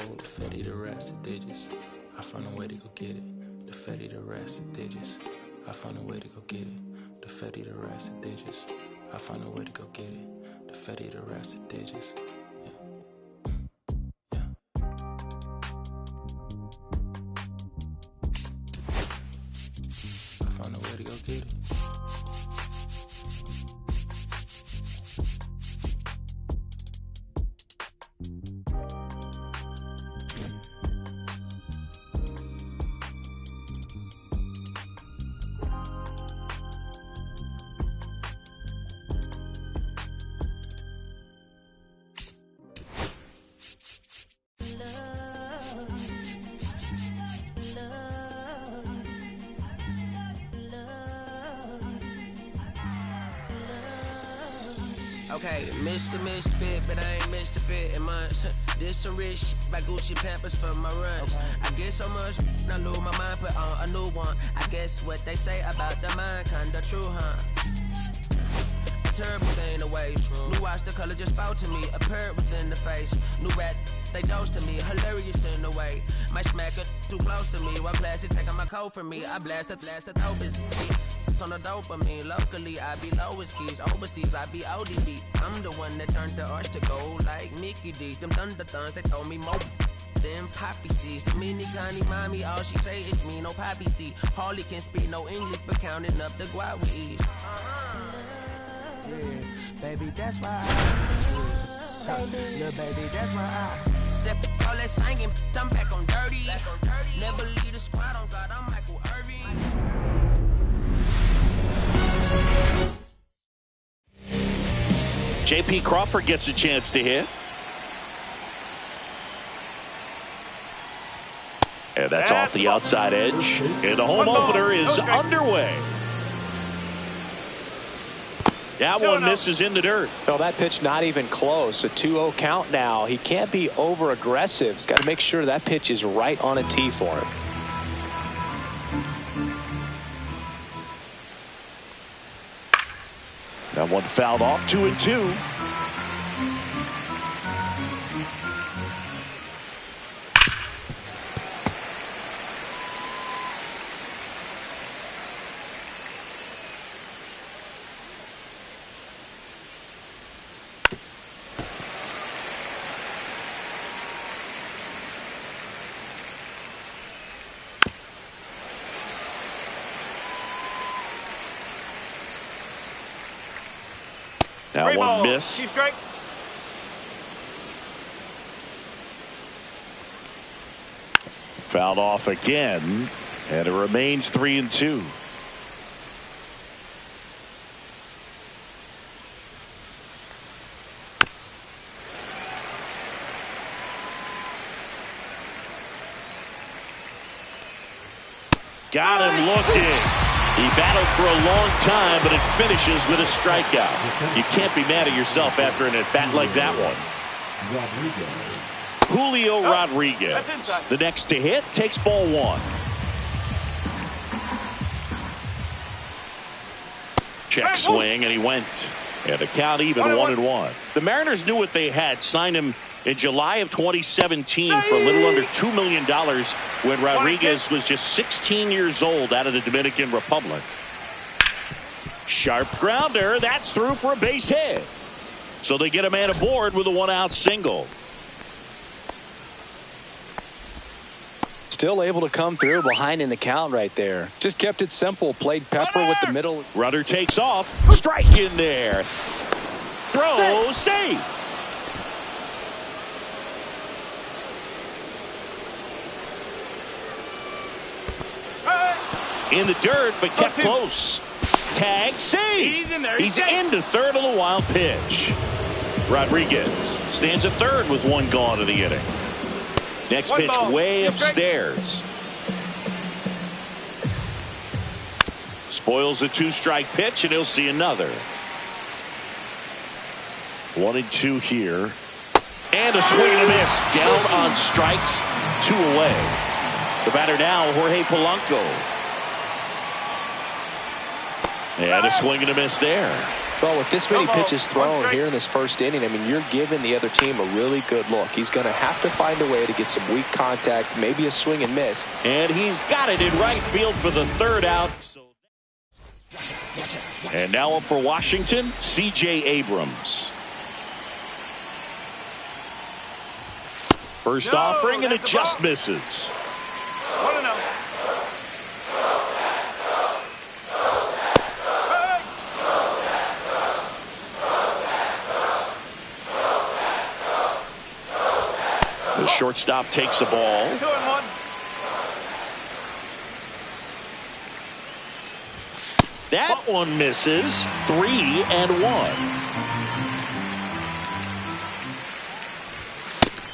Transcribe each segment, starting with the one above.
gold, Fetty the rest of digits. I found a way to go get it. The Fetty the rest of digits. I found a way to go get it. The Fetty the rest of digits. I found a way to go get it. The Fetty the rest of digits. I found a way to go get it. Okay, Mr. Misfit, but I ain't Mr. Fit in months. This some rich shit by Gucci Pampers for my runs. Okay. I get so much, I lose my mind, put on a new one. I guess what they say about the mind, kinda true, huh? A terrible thing away. New watch, the color just spoke to me. A parrot was in the face. New rat, they dose to me. Hilarious in a way. My smack it too close to me. One plastic taking my coat from me. I blast the throat bitch. On the dopamine, locally I be lowest keys, overseas I be ODB. I'm the one that turned the arch to gold like Mickey D. Them thunder thuns, they told me more than poppy seeds. The mini connie mommy, all she say is me, no poppy seed. Hardly can speak no English, but counting up the guap we eat. Yeah, baby, that's why I little baby, that's why I Sip all that singing, I'm back on dirty. Never leave the squad on God, I'm Michael Irving. J.P. Crawford gets a chance to hit. And that's off the outside edge. And the home opener is underway. That one misses in the dirt. No, that pitch not even close. A 2-0 count now. He can't be over aggressive. He's got to make sure that pitch is right on a tee for him. That one fouled off, 2-2. That one missed. Fouled off again, and it remains 3-2. Got him looking. He battled for a long time, but it finishes with a strikeout. You can't be mad at yourself after an at-bat like that one. Julio Rodriguez, the next to hit, takes ball one. Check swing, and he went. And the count even 1-1. The Mariners knew what they had. Signed him in July of 2017 for a little under $2 million when Rodriguez was just 16 years old out of the Dominican Republic. Sharp grounder. That's through for a base hit. So they get a man aboard with a one-out single. Still able to come through behind in the count right there. Just kept it simple. Played Pepper with the middle. Runner takes off. Strike in there. Throw safe. In the dirt, but kept close. Tag save. He's into third on the wild pitch. Rodriguez stands at third with one gone in the inning. Next pitch way upstairs. Spoils the two-strike pitch, and he'll see another. 1-2 here. And a swing and a miss. Down on strikes, 2 away. The batter now, Jorge Polanco. And a swing and a miss there. Well, with this many pitches thrown here in this first inning, I mean, you're giving the other team a really good look. He's going to have to find a way to get some weak contact, maybe a swing and miss. And he's got it in right field for the third out. And now up for Washington, C.J. Abrams. First offering, and it just misses. 1-0. The shortstop takes the ball. 2-1. That one misses. 3-1.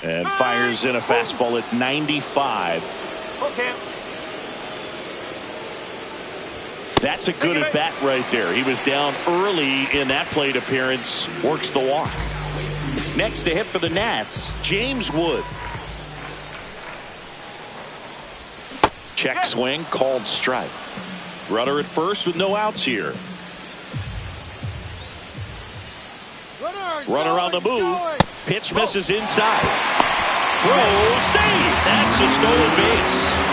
And fires in a fastball at 95. Okay. That's a good at bat right there. He was down early in that plate appearance. Works the walk. Next to hit for the Nats, James Wood. Check swing, called strike. Runner at first with no outs here. Runner on the move. Pitch misses inside. Throw, save. That's a stolen base.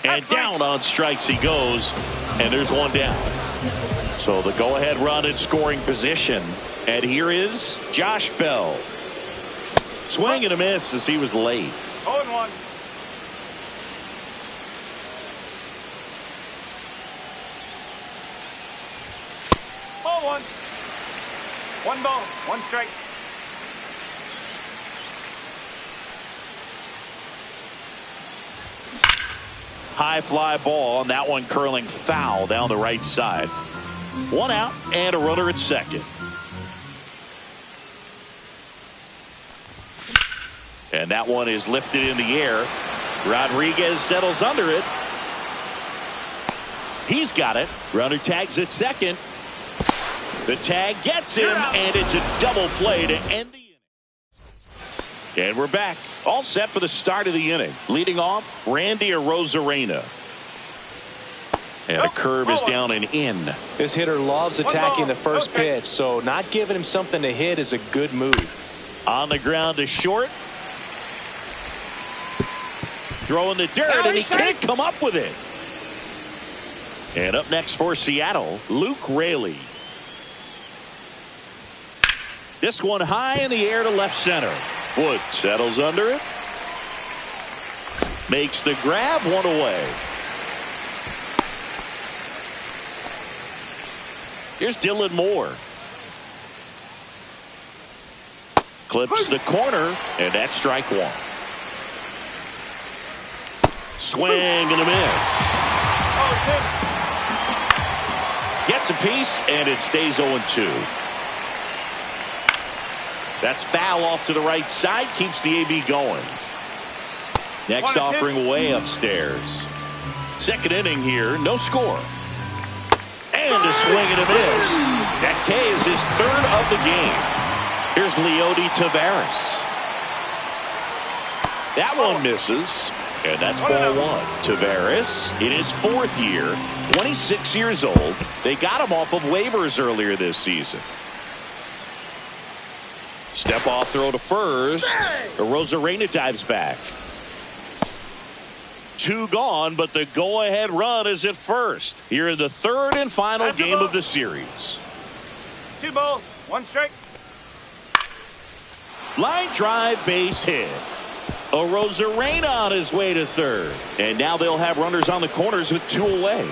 And down on strikes he goes, and there's one down. So the go-ahead run in scoring position. And here is Josh Bell. Swing and a miss as he was late. 0-1. Ball one. 1 ball, 1 strike. High fly ball, and that one curling foul down the right side. 1 out and a runner at second. And that one is lifted in the air. Rodriguez settles under it. He's got it. Runner tags at second. The tag gets him, and it's a double play to end the inning. And we're back. All set for the start of the inning. Leading off, Randy Arozarena. And a curve is down and in. This hitter loves attacking the first pitch, so not giving him something to hit is a good move. On the ground to short. Throwing the dirt, and he can't come up with it. And up next for Seattle, Luke Raley. This one high in the air to left center. Wood settles under it. Makes the grab, one away. Here's Dylan Moore. Clips the corner, and that's strike one. Swing and a miss. Gets a piece, and it stays 0-2. That's foul off to the right side. Keeps the AB going. Next offering way upstairs. Second inning here. No score. And a swing and a miss. That K is his third of the game. Here's Leody Taveras. That one misses. And that's ball one. Taveras in his fourth year. 26 years old. They got him off of waivers earlier this season. Step off throw to first. Arozarena dives back. 2 gone, but the go-ahead run is at first. Here in the third and final game of the series. 2 balls, 1 strike. Line drive, base hit. Arozarena on his way to third. And now they'll have runners on the corners with 2 away.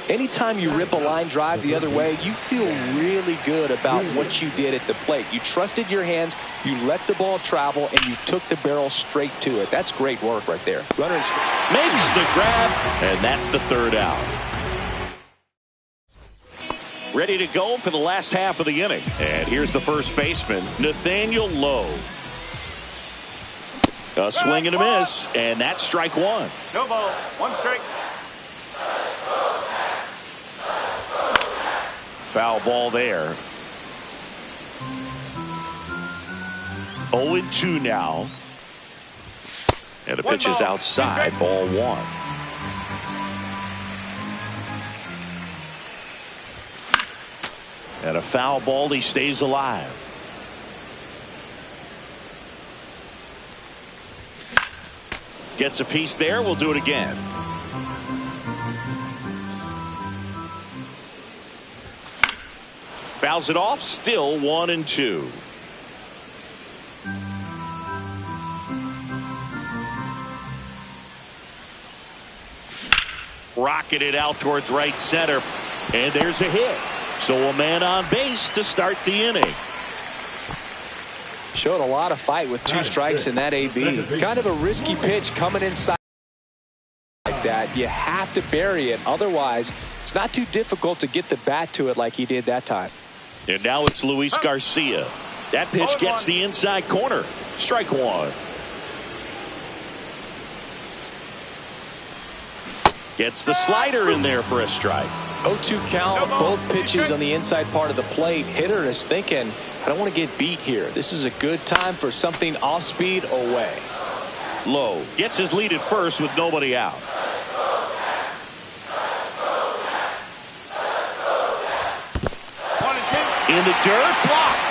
Anytime you rip a line drive the other way, you feel really good about what you did at the plate. You trusted your hands, you let the ball travel, and you took the barrel straight to it. That's great work right there. Runners makes the grab, and that's the third out. Ready to go for the last half of the inning. And here's the first baseman, Nathaniel Lowe. A swing and a miss, and that's strike one. No ball, 1 strike. Foul ball there. 0-2 now. And the pitch is outside. Ball 1. And a foul ball. He stays alive. Gets a piece there. We'll do it again. Fouls it off. Still 1-2. Rocketed out towards right center. And there's a hit. So a man on base to start the inning. Showed a lot of fight with 2 strikes in that AB. Kind of a risky pitch coming inside like that. You have to bury it. Otherwise, it's not too difficult to get the bat to it like he did that time. And now it's Luis Garcia. That pitch gets the inside corner. Strike 1. Gets the slider in there for a strike. 0-2 count, both pitches on the inside part of the plate. Hitter is thinking, I don't want to get beat here. This is a good time for something off speed away. Low gets his lead at first with nobody out. In the dirt, blocked.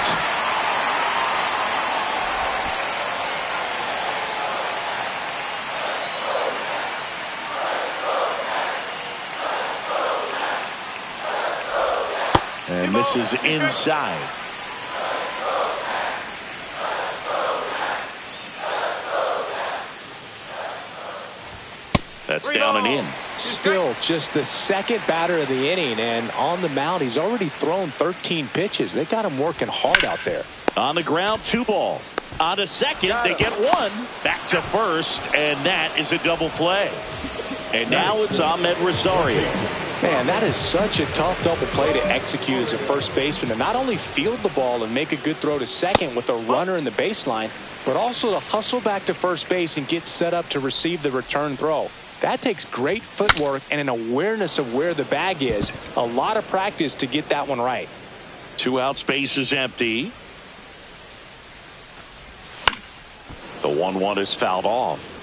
And this is inside. That's down and in. Still just the second batter of the inning, and on the mound he's already thrown 13 pitches. They got him working hard out there. On the ground, 2 ball. On to second, they get 1. Back to first, and that is a double play. And now it's Ahmed Rosario. Man, that is such a tough double play to execute as a first baseman, to not only field the ball and make a good throw to second with a runner in the baseline, but also to hustle back to first base and get set up to receive the return throw. That takes great footwork and an awareness of where the bag is. A lot of practice to get that one right. 2 outs, base is empty. The 1-1 is fouled off.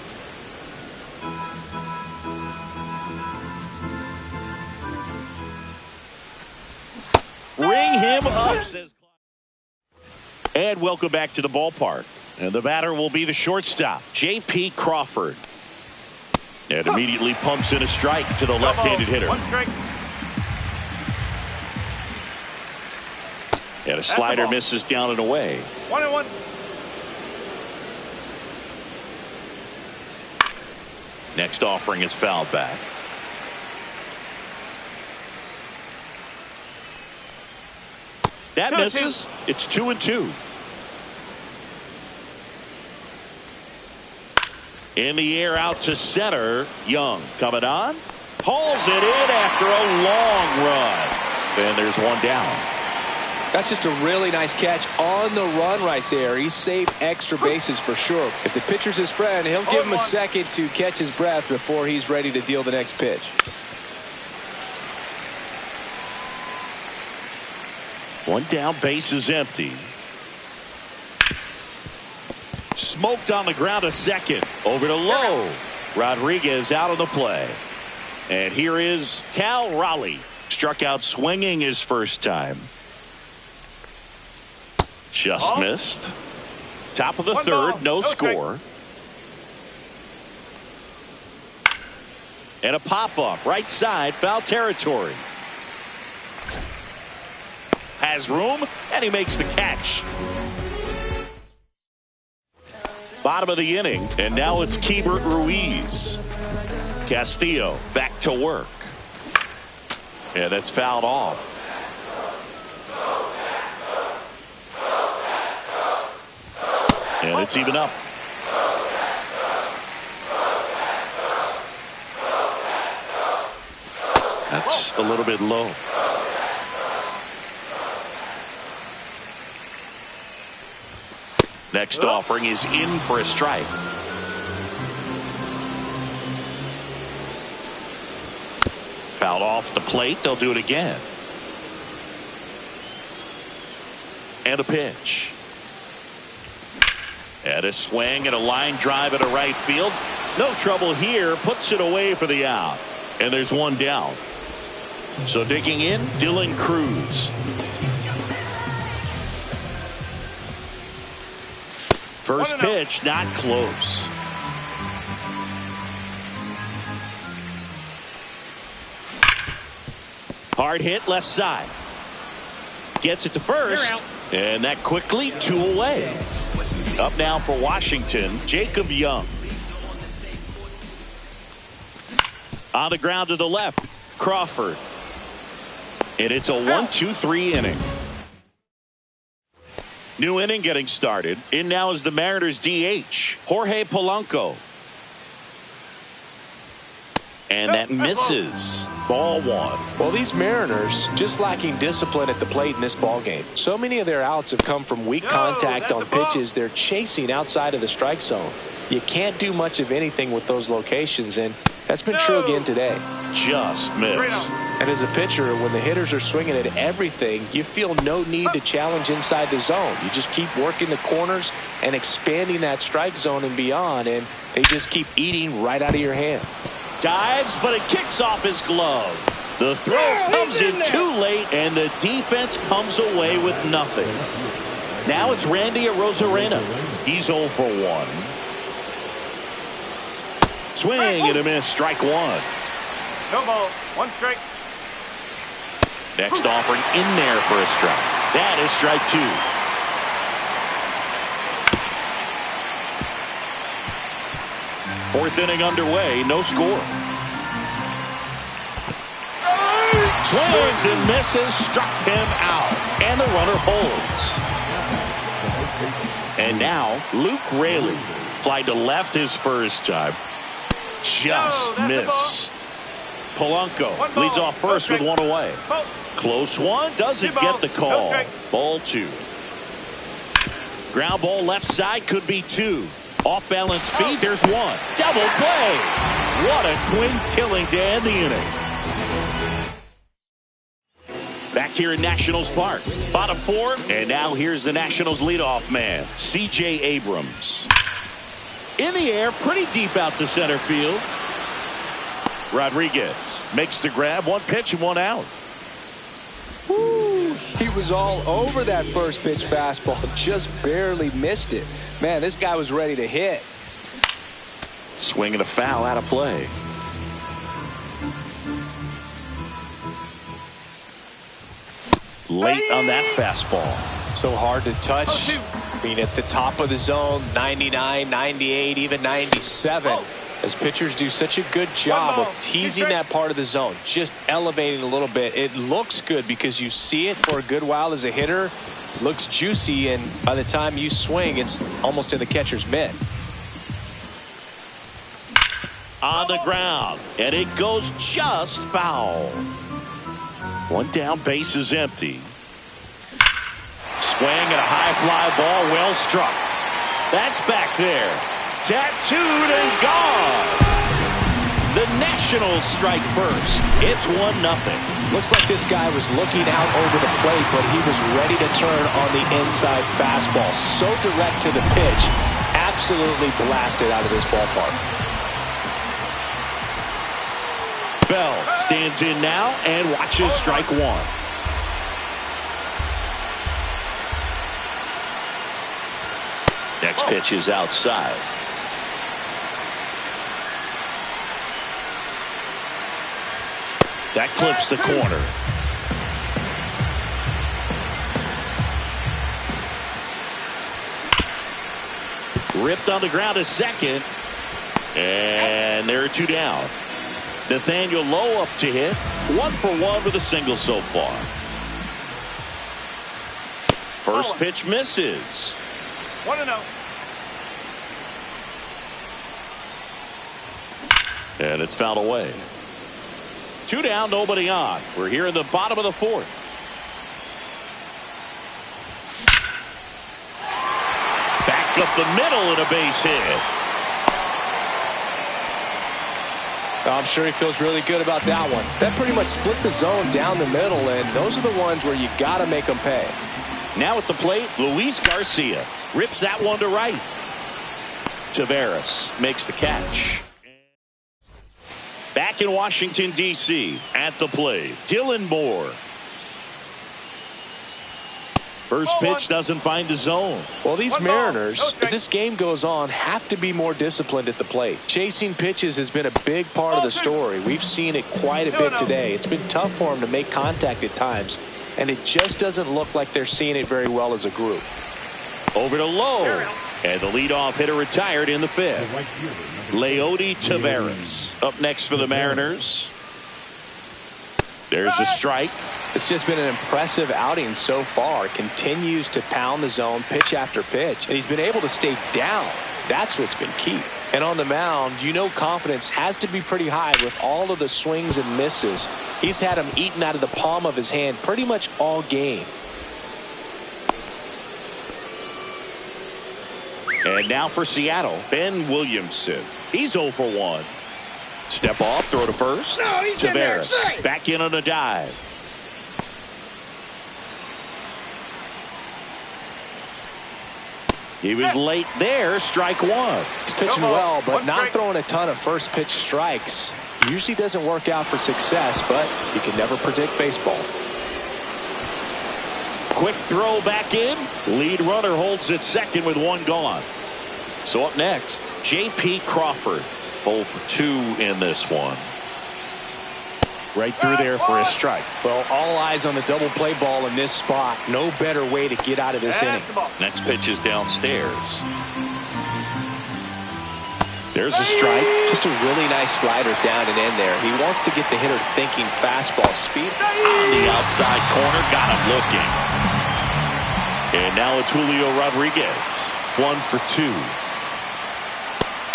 Ring him up, says Clyde. And welcome back to the ballpark. And the batter will be the shortstop, J.P. Crawford. And immediately pumps in a strike to the left-handed hitter. 1 strike. And a slider misses down and away. 1-1. Next offering is fouled back. That misses. It's 2-2. In the air out to center. Young coming on. Hauls it in after a long run. And there's 1 down. That's just a really nice catch on the run right there. He saved extra bases for sure. If the pitcher's his friend, he'll give him a second to catch his breath before he's ready to deal the next pitch. One down, base is empty. Smoked on the ground a second. Over to Lowe. Rodriguez out of the play. And here is Cal Raleigh. Struck out swinging his first time. Just missed. Top of the 3rd, no score. And a pop-up, right side, foul territory. Has room, and he makes the catch. Bottom of the inning, and now it's Keibert Ruiz. Castillo back to work. And that's fouled off. And it's even up. That's a little bit low. Next offering is in for a strike. Fouled off the plate. They'll do it again. And a pitch. And a swing and a line drive into right field. No trouble here. Puts it away for the out. And there's one down. So digging in, Dylan Cruz. First pitch, not close. Hard hit left side. Gets it to first. And that quickly 2 away. Up now for Washington, Jacob Young. On the ground to the left, Crawford. And it's a 1-2-3 inning. New inning getting started. In now is the Mariners DH, Jorge Polanco. And that misses. Ball 1. Well, these Mariners just lacking discipline at the plate in this ball game. So many of their outs have come from weak contact on pitches they're chasing outside of the strike zone. You can't do much of anything with those locations, and that's been true again today. Just missed. And as a pitcher, when the hitters are swinging at everything, you feel no need to challenge inside the zone. You just keep working the corners and expanding that strike zone and beyond, and they just keep eating right out of your hand. Dives, but it kicks off his glove. The throw comes in too late, and the defense comes away with nothing. Now it's Randy Arozarena. He's 0 for 1. Swing and a miss, strike 1. No ball, 1 strike. Next offering in there for a strike. That is strike 2. Fourth inning underway, no score. Swings and misses, struck him out, and the runner holds. And now Luke Raley, fly to left his first time, just missed. Polanco leads off first with 1 away. Close one, doesn't get the call. Ball 2. Ground ball left side, could be 2. Off balance feed, there's 1. Double play. What a clean killing to end the inning. Back here in Nationals Park, bottom 4, and now here's the Nationals leadoff man, C.J. Abrams. In the air, pretty deep out to center field. Rodriguez makes the grab, 1 pitch and 1 out. Woo, he was all over that first pitch fastball, just barely missed it. Man, this guy was ready to hit. Swing and a foul out of play. Late on that fastball. So hard to touch. I mean, at the top of the zone, 99, 98, even 97. As pitchers do such a good job of teasing that part of the zone, just elevating a little bit. It looks good because you see it for a good while as a hitter. It looks juicy, and by the time you swing, it's almost in the catcher's mitt. On the ground, and it goes just foul. 1 down, base is empty. Swing and a high fly ball, well struck. That's back there. Tattooed and gone. The Nationals strike first. It's 1-0. Looks like this guy was looking out over the plate, but he was ready to turn on the inside fastball. So direct to the pitch. Absolutely blasted out of this ballpark. Bell stands in now and watches strike 1. Next pitch is outside. That clips the corner. Ripped on the ground, a second. And there are 2 down. Nathaniel Lowe up to hit. 1 for 1 with a single so far. First pitch misses. 1-0. And it's fouled away. 2 down, nobody on. We're here in the bottom of the 4th. Back up the middle and a base hit. I'm sure he feels really good about that one. That pretty much split the zone down the middle, and those are the ones where you got to make them pay. Now at the plate, Luis Garcia rips that one to right. Taveras makes the catch. Back in Washington, D.C. at the plate, Dylan Moore. First pitch doesn't find the zone. Well, these Mariners, as this game goes on, have to be more disciplined at the plate. Chasing pitches has been a big part of the story. We've seen it quite a bit today. It's been tough for them to make contact at times, and it just doesn't look like they're seeing it very well as a group. Over to Lowe, and the leadoff hitter retired in the fifth. Leody Taveras up next for the Mariners. There's a strike. It's just been an impressive outing so far. Continues to pound the zone pitch after pitch, and he's been able to stay down. That's what's been key. And on the mound, you know confidence has to be pretty high with all of the swings and misses. He's had them eaten out of the palm of his hand pretty much all game. And now for Seattle, Ben Williamson. He's 0 for 1. Step off, throw to first. Taveras back in on a dive. He was late there, strike one. He's pitching well, but not throwing a ton of first pitch strikes. Usually doesn't work out for success, but you can never predict baseball. Quick throw back in. Lead runner holds at second with one gone. So up next, J.P. Crawford. 0 for 2 in this one. Right through there for a strike. Well, all eyes on the double play ball in this spot. No better way to get out of this inning. Next pitch is downstairs. There's a strike. Just a really nice slider down and in there. He wants to get the hitter thinking fastball speed. On the outside corner, got him looking. And now it's Julio Rodriguez. 1 for 2.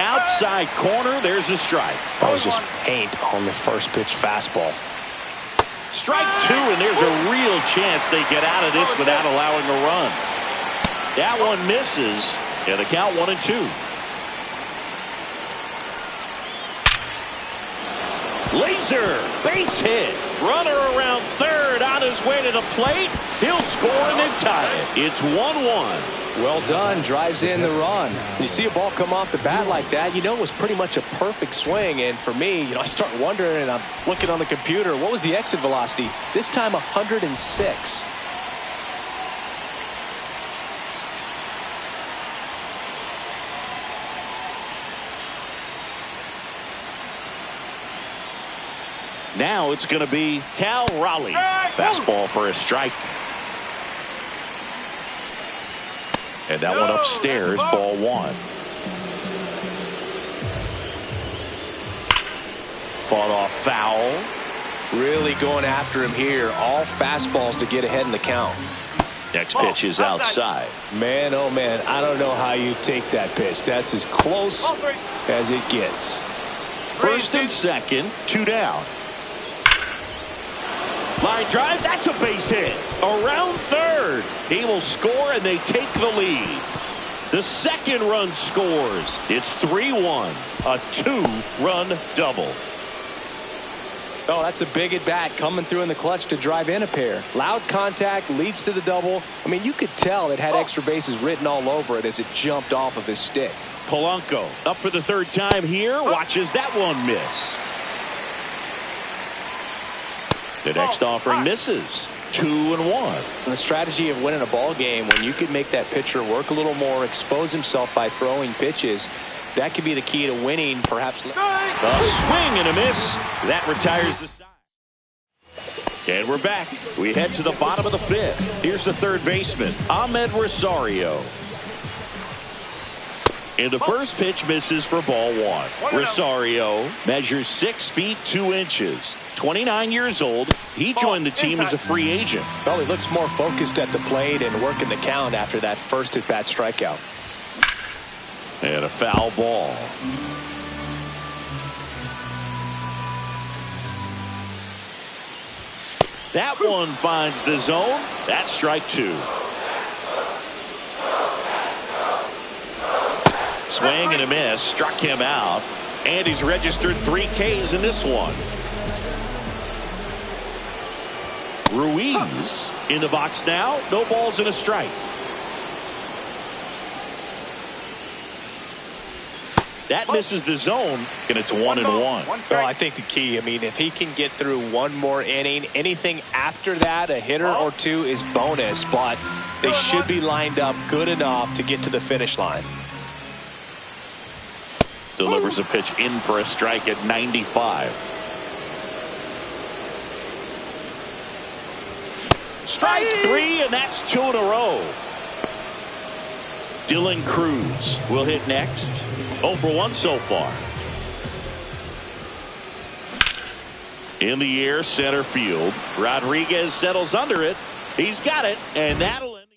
Outside corner, there's a strike. That was just paint on the first pitch fastball. Strike 2, and there's a real chance they get out of this without allowing a run. That one misses, and the count 1-2. Laser, base hit. Runner around third on his way to the plate. He'll score and then tie it. It's 1-1. Well done. Drives in the run. You see a ball come off the bat like that, you know it was pretty much a perfect swing. And for me, I start wondering, and I'm looking on the computer, what was the exit velocity? This time 106. Now it's going to be Cal Raleigh. Fastball for a strike. And that one upstairs, ball 1. Fought off foul. Really going after him here. All fastballs to get ahead in the count. Next pitch is outside. Man, oh man, I don't know how you take that pitch. That's as close as it gets. First and second, 2 down. Line drive, that's a base hit. Around third. He will score, and they take the lead. The second run scores. It's 3-1. A 2-run double. Oh, that's a big at bat coming through in the clutch to drive in a pair. Loud contact leads to the double. I mean, you could tell it had extra bases written all over it as it jumped off of his stick. Polanco up for the third time here. Watches that one miss. The next offering misses. 2-1. And the strategy of winning a ball game, when you could make that pitcher work a little more, expose himself by throwing pitches, that could be the key to winning, perhaps. A swing and a miss. That retires the side. And we're back. We head to the bottom of the fifth. Here's the third baseman, Ahmed Rosario. And the first pitch misses for ball 1. Rosario measures 6 feet 2 inches. 29 years old. He joined the team as a free agent. Well, he looks more focused at the plate and working the count after that first at-bat strikeout. And a foul ball. That one finds the zone. That's strike 2. Swing and a miss. Struck him out. And he's registered 3 Ks in this one. Ruiz in the box now. No balls and a strike. That misses the zone, and it's 1-1. Well, I think the key, if he can get through one more inning, anything after that, a hitter or two is bonus, but they should be lined up good enough to get to the finish line. Delivers a pitch in for a strike at 95. Strike 3, and that's 2 in a row. Dylan Cruz will hit next. 0 for 1 so far. In the air, center field. Rodriguez settles under it. He's got it, and that'll end.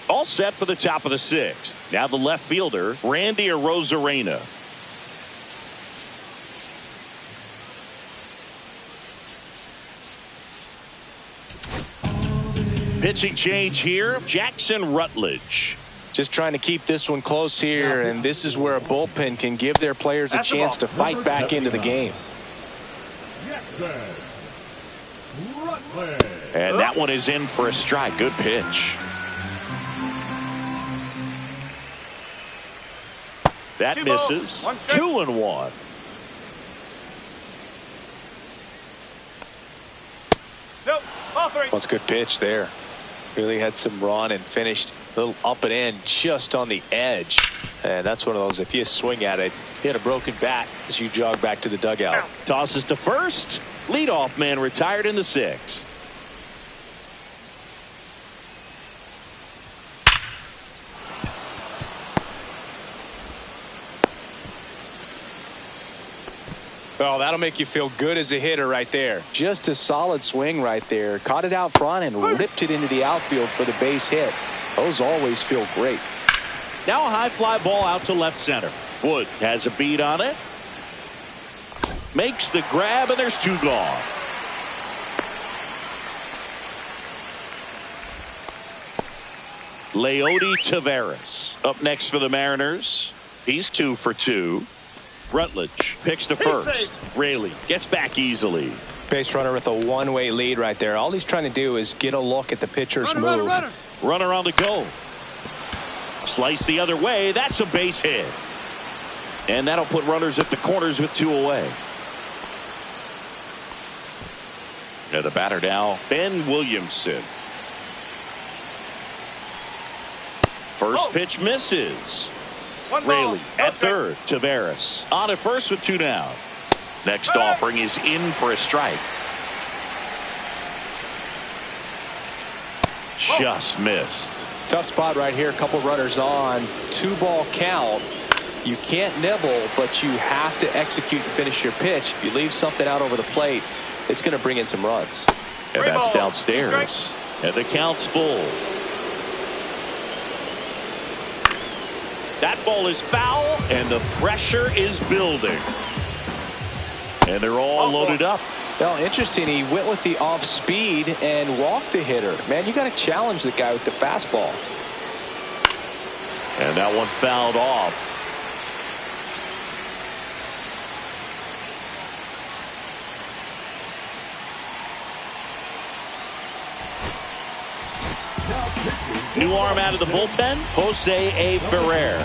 All set for the top of the 6th. Now the left fielder, Randy Arozarena. Pitching change here, Jackson Rutledge. Just trying to keep this one close here, and this is where a bullpen can give their players a chance to fight back into the game. And that one is in for a strike. Good pitch. That misses. 2-1. Nope. Ball 3. That's a good pitch there. Really had some run and finished a little up and in just on the edge. And that's one of those, if you swing at it, hit a broken bat as you jog back to the dugout. Tosses to first. Leadoff man retired in the 6th. Well, that'll make you feel good as a hitter right there. Just a solid swing right there. Caught it out front and ripped it into the outfield for the base hit. Those always feel great. Now a high fly ball out to left center. Wood has a beat on it. Makes the grab, and there's 2 gone. Leody Taveras up next for the Mariners. He's 2 for 2. Rutledge picks to first. Raley gets back easily. Base runner with a one-way lead right there. All he's trying to do is get a look at the pitcher's move. Runner on the go. Slice the other way. That's a base hit. And that'll put runners at the corners with 2 away. Now the batter now, Ben Williamson. First pitch misses. Raley at third. Taveras on at first with 2 down. Next offering is in for a strike. Just missed. Tough spot right here. A couple runners on. 2-ball count. You can't nibble, but you have to execute and finish your pitch. If you leave something out over the plate, it's going to bring in some runs. And that's downstairs. And the count's full. That ball is foul, and the pressure is building. And they're all loaded up. Well, interesting. He went with the off speed and walked the hitter. Man, you got to challenge the guy with the fastball. And that one fouled off. New arm out of the bullpen, Jose A. Ferrer.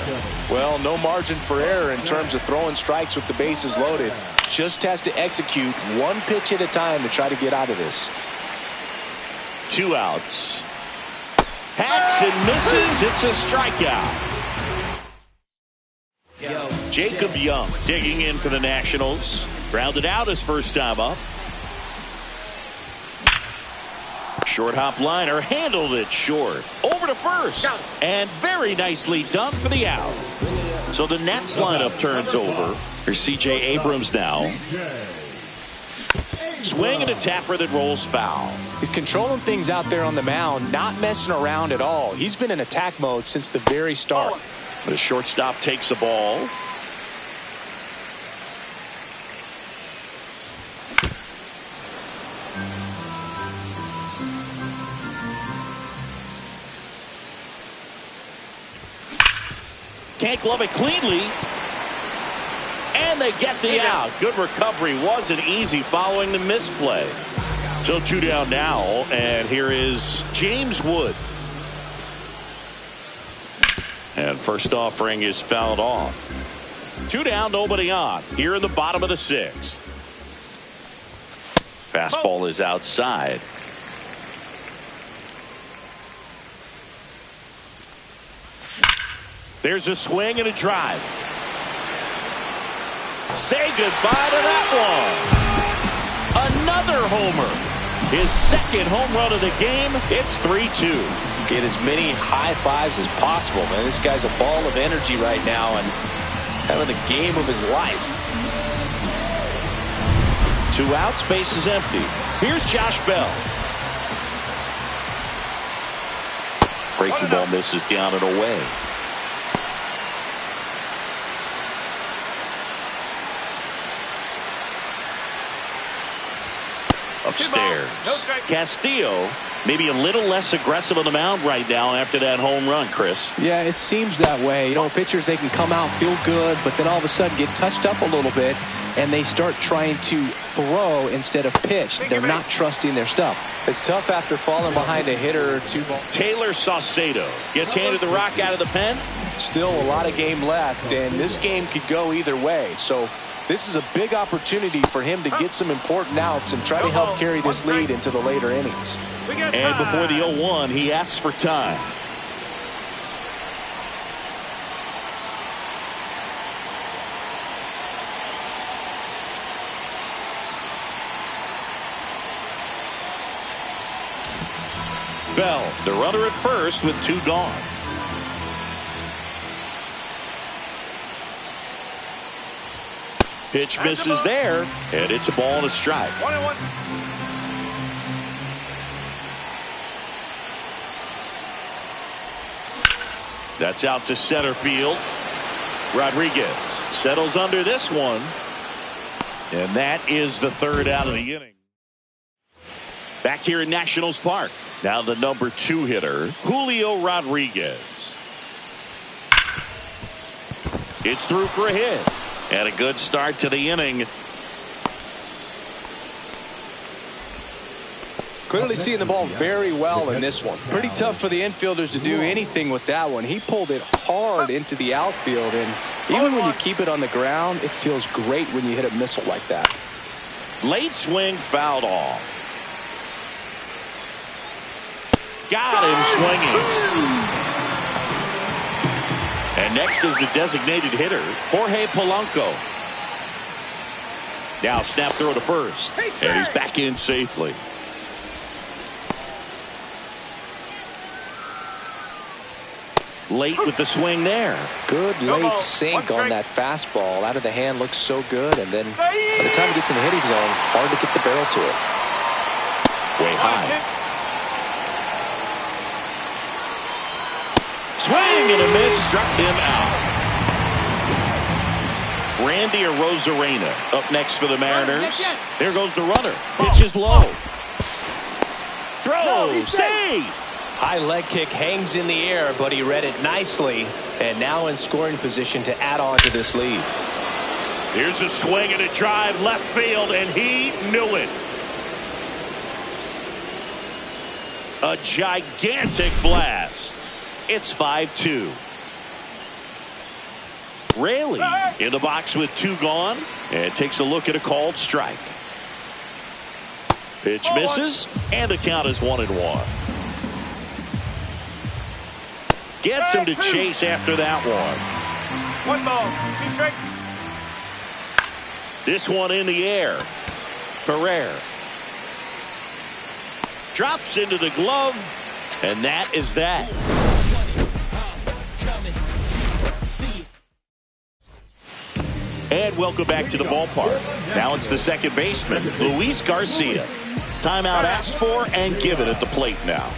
Well, no margin for error in terms of throwing strikes with the bases loaded. Just has to execute one pitch at a time to try to get out of this. 2 outs. Hacks and misses. It's a strikeout. Jacob Young digging in for the Nationals. Grounded out his first time up. Short hop liner, handled it short. Over to first. And very nicely done for the out. So the Nets lineup turns over. Here's C.J. Abrams now. Swing and a tapper that rolls foul. He's controlling things out there on the mound, not messing around at all. He's been in attack mode since the very start. The shortstop takes the ball. Can't glove it cleanly. And they get the out. Good recovery. Wasn't easy following the misplay. So 2 down now, and here is James Wood. And first offering is fouled off. 2 down, nobody on. Here in the bottom of the 6th. Fastball is outside. There's a swing and a drive. Say goodbye to that one. Another homer. His second home run of the game. It's 3-2. Get as many high fives as possible, man. This guy's a ball of energy right now and having the game of his life. 2 outs, base is empty. Here's Josh Bell. Breaking ball misses down and away. Upstairs. Castillo maybe a little less aggressive on the mound right now after that home run, Chris. Yeah, it seems that way. You know, pitchers, they can come out, feel good, but then all of a sudden get touched up a little bit, and they start trying to throw instead of pitch. They're not trusting their stuff. It's tough after falling behind a hitter or 2 balls. Taylor Saucedo gets handed the rock out of the pen. Still a lot of game left, and this game could go either way. So this is a big opportunity for him to get some important outs and try to help carry this lead into the later innings. And before the 0-1, he asks for time. Bell, the runner at first with 2 gone. Pitch misses there, and it's a ball and a strike. 1-1. That's out to center field. Rodriguez settles under this one, and that is the 3rd out of the inning. Back here in Nationals Park, now the number 2 hitter, Julio Rodriguez. It's through for a hit. And a good start to the inning. Clearly seeing the ball very well in this one. Pretty tough for the infielders to do anything with that one. He pulled it hard into the outfield, and even when you keep it on the ground, it feels great when you hit a missile like that. Late swing fouled off. Got him swinging. And next is the designated hitter, Jorge Polanco. Now snap throw to first, and he's back in safely. Late with the swing there. Good late sink on that fastball. Out of the hand, looks so good, and then by the time it gets in the hitting zone, hard to get the barrel to it. Way high. Swing and a miss, struck him out. Randy Arozarena up next for the Mariners. There goes the runner. Pitch is low. Throw, save. High leg kick hangs in the air, but he read it nicely, and now in scoring position to add on to this lead. Here's a swing and a drive left field, and he knew it. A gigantic blast. It's 5-2. Raley in the box with 2 gone, and takes a look at a called strike. Pitch misses, and the count is 1-1. Gets him to chase after that one. 1 ball. 2 strikes. This one in the air. Ferrer drops into the glove, and that is that. And welcome back to the ballpark. Now it's the second baseman, Luis Garcia. Timeout asked for and given at the plate now.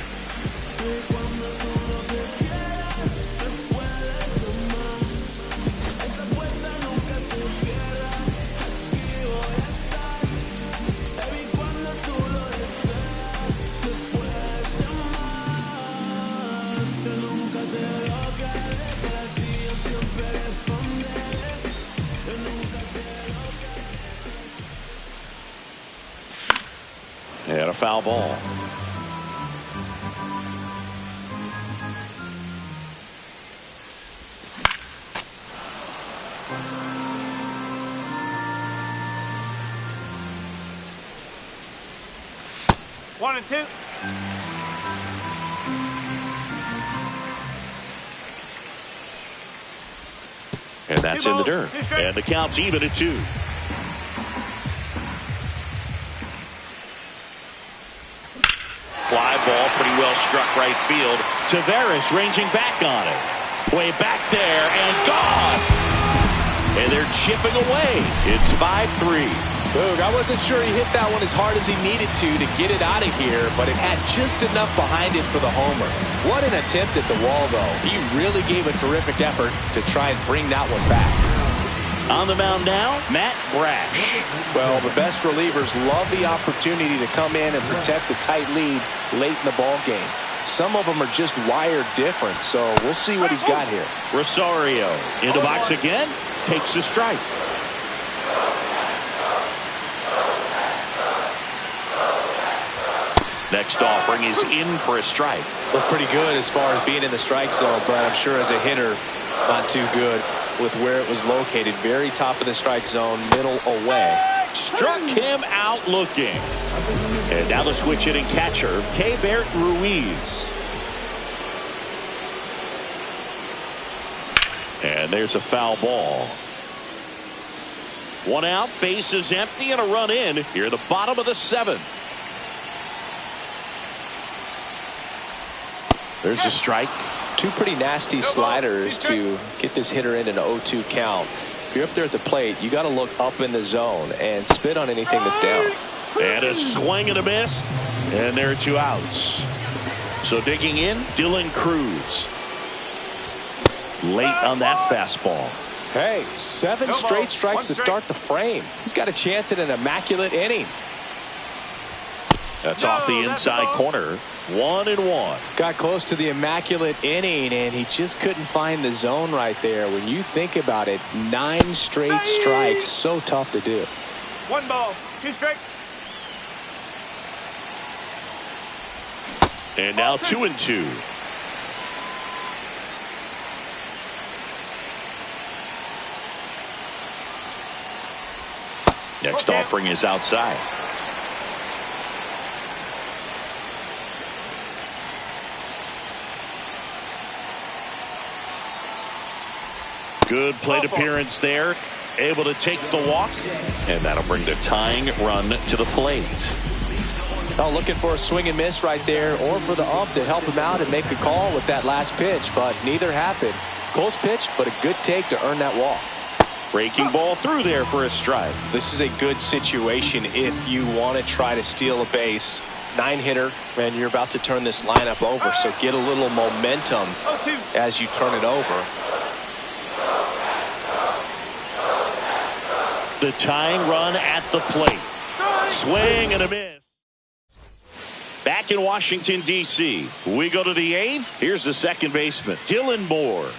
And a foul ball. One and two. And that's in the dirt. And the count's even at 2. Fly ball, pretty well struck right field. Taveras ranging back on it. Way back there and gone. And they're chipping away. It's 5-3. Boog, I wasn't sure he hit that one as hard as he needed to get it out of here, but it had just enough behind it for the homer. What an attempt at the wall, though. He really gave a terrific effort to try and bring that one back. On the mound now, Matt Brash. Well, the best relievers love the opportunity to come in and protect the tight lead late in the ball game. Some of them are just wired different, so we'll see what he's got here. Rosario in the box again, takes the strike. Next offering is in for a strike. Looked pretty good as far as being in the strike zone, but I'm sure as a hitter, not too good with where it was located. Very top of the strike zone, middle away. Struck him out looking. And now the switch hitting catcher, Keibert Ruiz. And there's a foul ball. One out, base is empty, and a run in here at the bottom of the 7th. There's a strike. Two pretty nasty sliders to get this hitter in an 0-2 count. If you're up there at the plate, you got to look up in the zone and spit on anything that's down. And a swing and a miss. And there are 2 outs. So digging in, Dylan Cruz. Late on that fastball. Hey, 7 straight strikes to start the frame. He's got a chance at an immaculate inning. That's off the inside corner. 1-1. Got close to the immaculate inning, and he just couldn't find the zone right there. When you think about it, 9 straight strikes, so tough to do. 1 ball, 2 strikes. And now 2-2. Next offering is outside. Good plate appearance there. Able to take the walk. And that'll bring the tying run to the plate. Oh, looking for a swing and miss right there, or for the ump to help him out and make a call with that last pitch, but neither happened. Close pitch, but a good take to earn that walk. Breaking ball through there for a strike. This is a good situation if you want to try to steal a base. 9-hitter, and you're about to turn this lineup over, so get a little momentum as you turn it over. The tying run at the plate. Swing and a miss. Back in Washington, D.C. We go to the 8th. Here's the second baseman, Dylan Moore.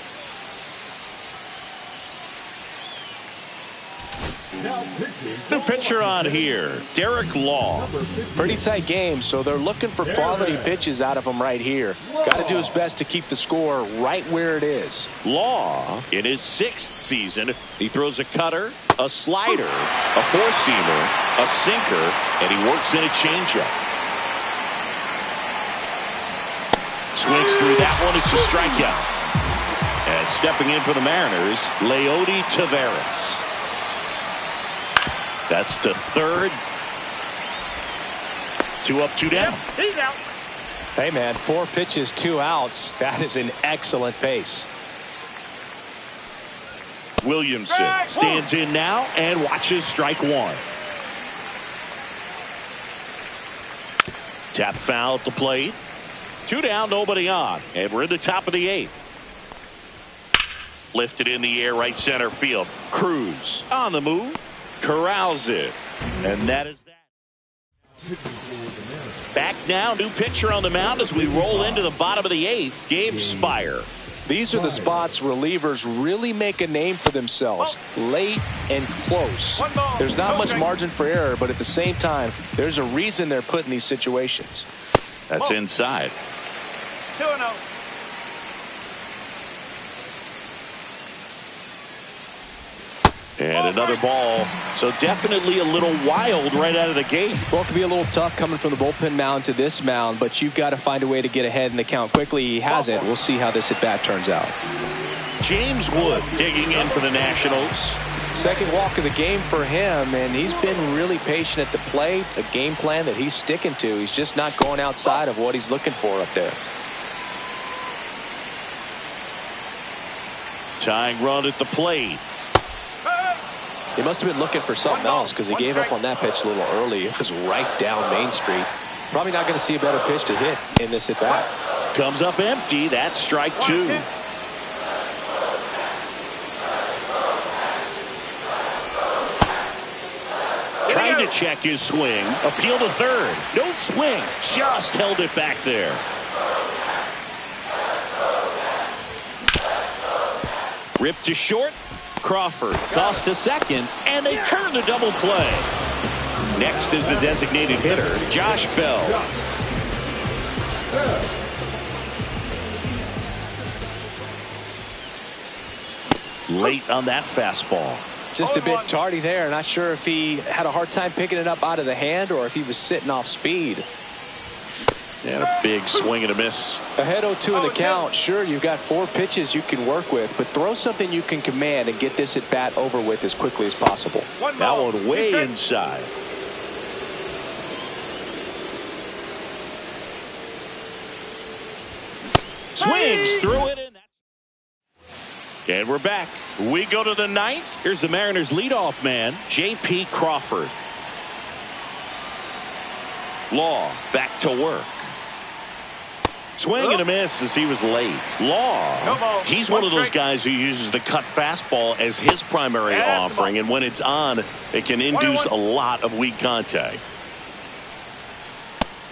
New pitcher on here, Derek Law. Pretty tight game, so they're looking for quality pitches out of him right here. Got to do his best to keep the score right where it is. Law, in his 6th season, he throws a cutter, a slider, a four-seamer, a sinker, and he works in a changeup. Swings through that one. It's a strikeout. And stepping in for the Mariners, Leody Taveras. That's to third. 2 up, 2 down. He's out. Hey, man, 4 pitches, 2 outs. That is an excellent pace. Williamson stands in now and watches strike 1. Tap foul at the plate. 2 down, nobody on. And we're in the top of the 8th. Lifted in the air, right center field. Cruz on the move. Corrals it. And that is that. Back now, new pitcher on the mound as we roll into the bottom of the 8th. Gabe Spire. These are the spots relievers really make a name for themselves. Late and close. There's not much margin for error, but at the same time, there's a reason they're put in these situations. That's inside. 2-0. And another ball. So definitely a little wild right out of the gate. Well, it can be a little tough coming from the bullpen mound to this mound, but you've got to find a way to get ahead in the count quickly. He hasn't. We'll see how this at-bat turns out. James Wood digging in for the Nationals. Second walk of the game for him, and he's been really patient at the plate. A game plan that he's sticking to. He's just not going outside of what he's looking for up there. Tying run at the plate. He must have been looking for something else because he gave up on that pitch a little early. It was right down Main Street. Probably not going to see a better pitch to hit in this at bat. Comes up empty. That's strike two. Trying to check his swing. Appeal to third. No swing. Just held it back there. Ripped to short. Crawford tossed to second, and they turn the double play. Next is the designated hitter, Josh Bell. Late on that fastball. Just a bit tardy there. Not sure if he had a hard time picking it up out of the hand or if he was sitting off speed. And a big swing and a miss. Ahead 0-2 in the count. Sure, you've got 4 pitches you can work with, but throw something you can command and get this at bat over with as quickly as possible. That one way inside. Swings through it. And we're back. We go to the 9th. Here's the Mariners leadoff man, J.P. Crawford. Law back to work. Swing and a miss as he was late. Law, he's one of those guys who uses the cut fastball as his primary offering, and when it's on, it can induce a lot of weak contact.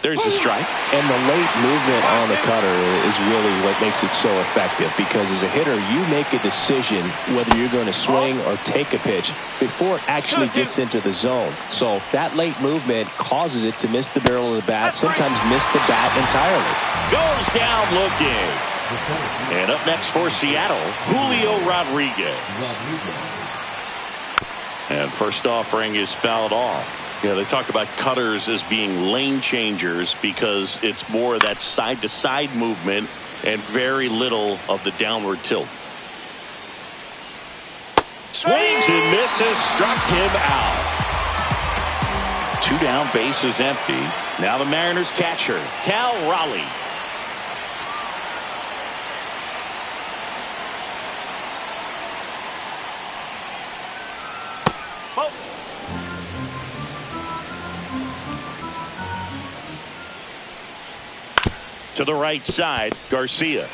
There's the strike. And the late movement on the cutter is really what makes it so effective, because as a hitter, you make a decision whether you're going to swing or take a pitch before it actually gets into the zone. So that late movement causes it to miss the barrel of the bat, sometimes miss the bat entirely. Goes down looking. And up next for Seattle, Julio Rodriguez. And first offering is fouled off. Yeah, they talk about cutters as being lane changers because it's more of that side-to-side movement and very little of the downward tilt. Swings and misses, struck him out. 2 down, bases empty. Now the Mariners catcher, Cal Raleigh. To the right side, Garcia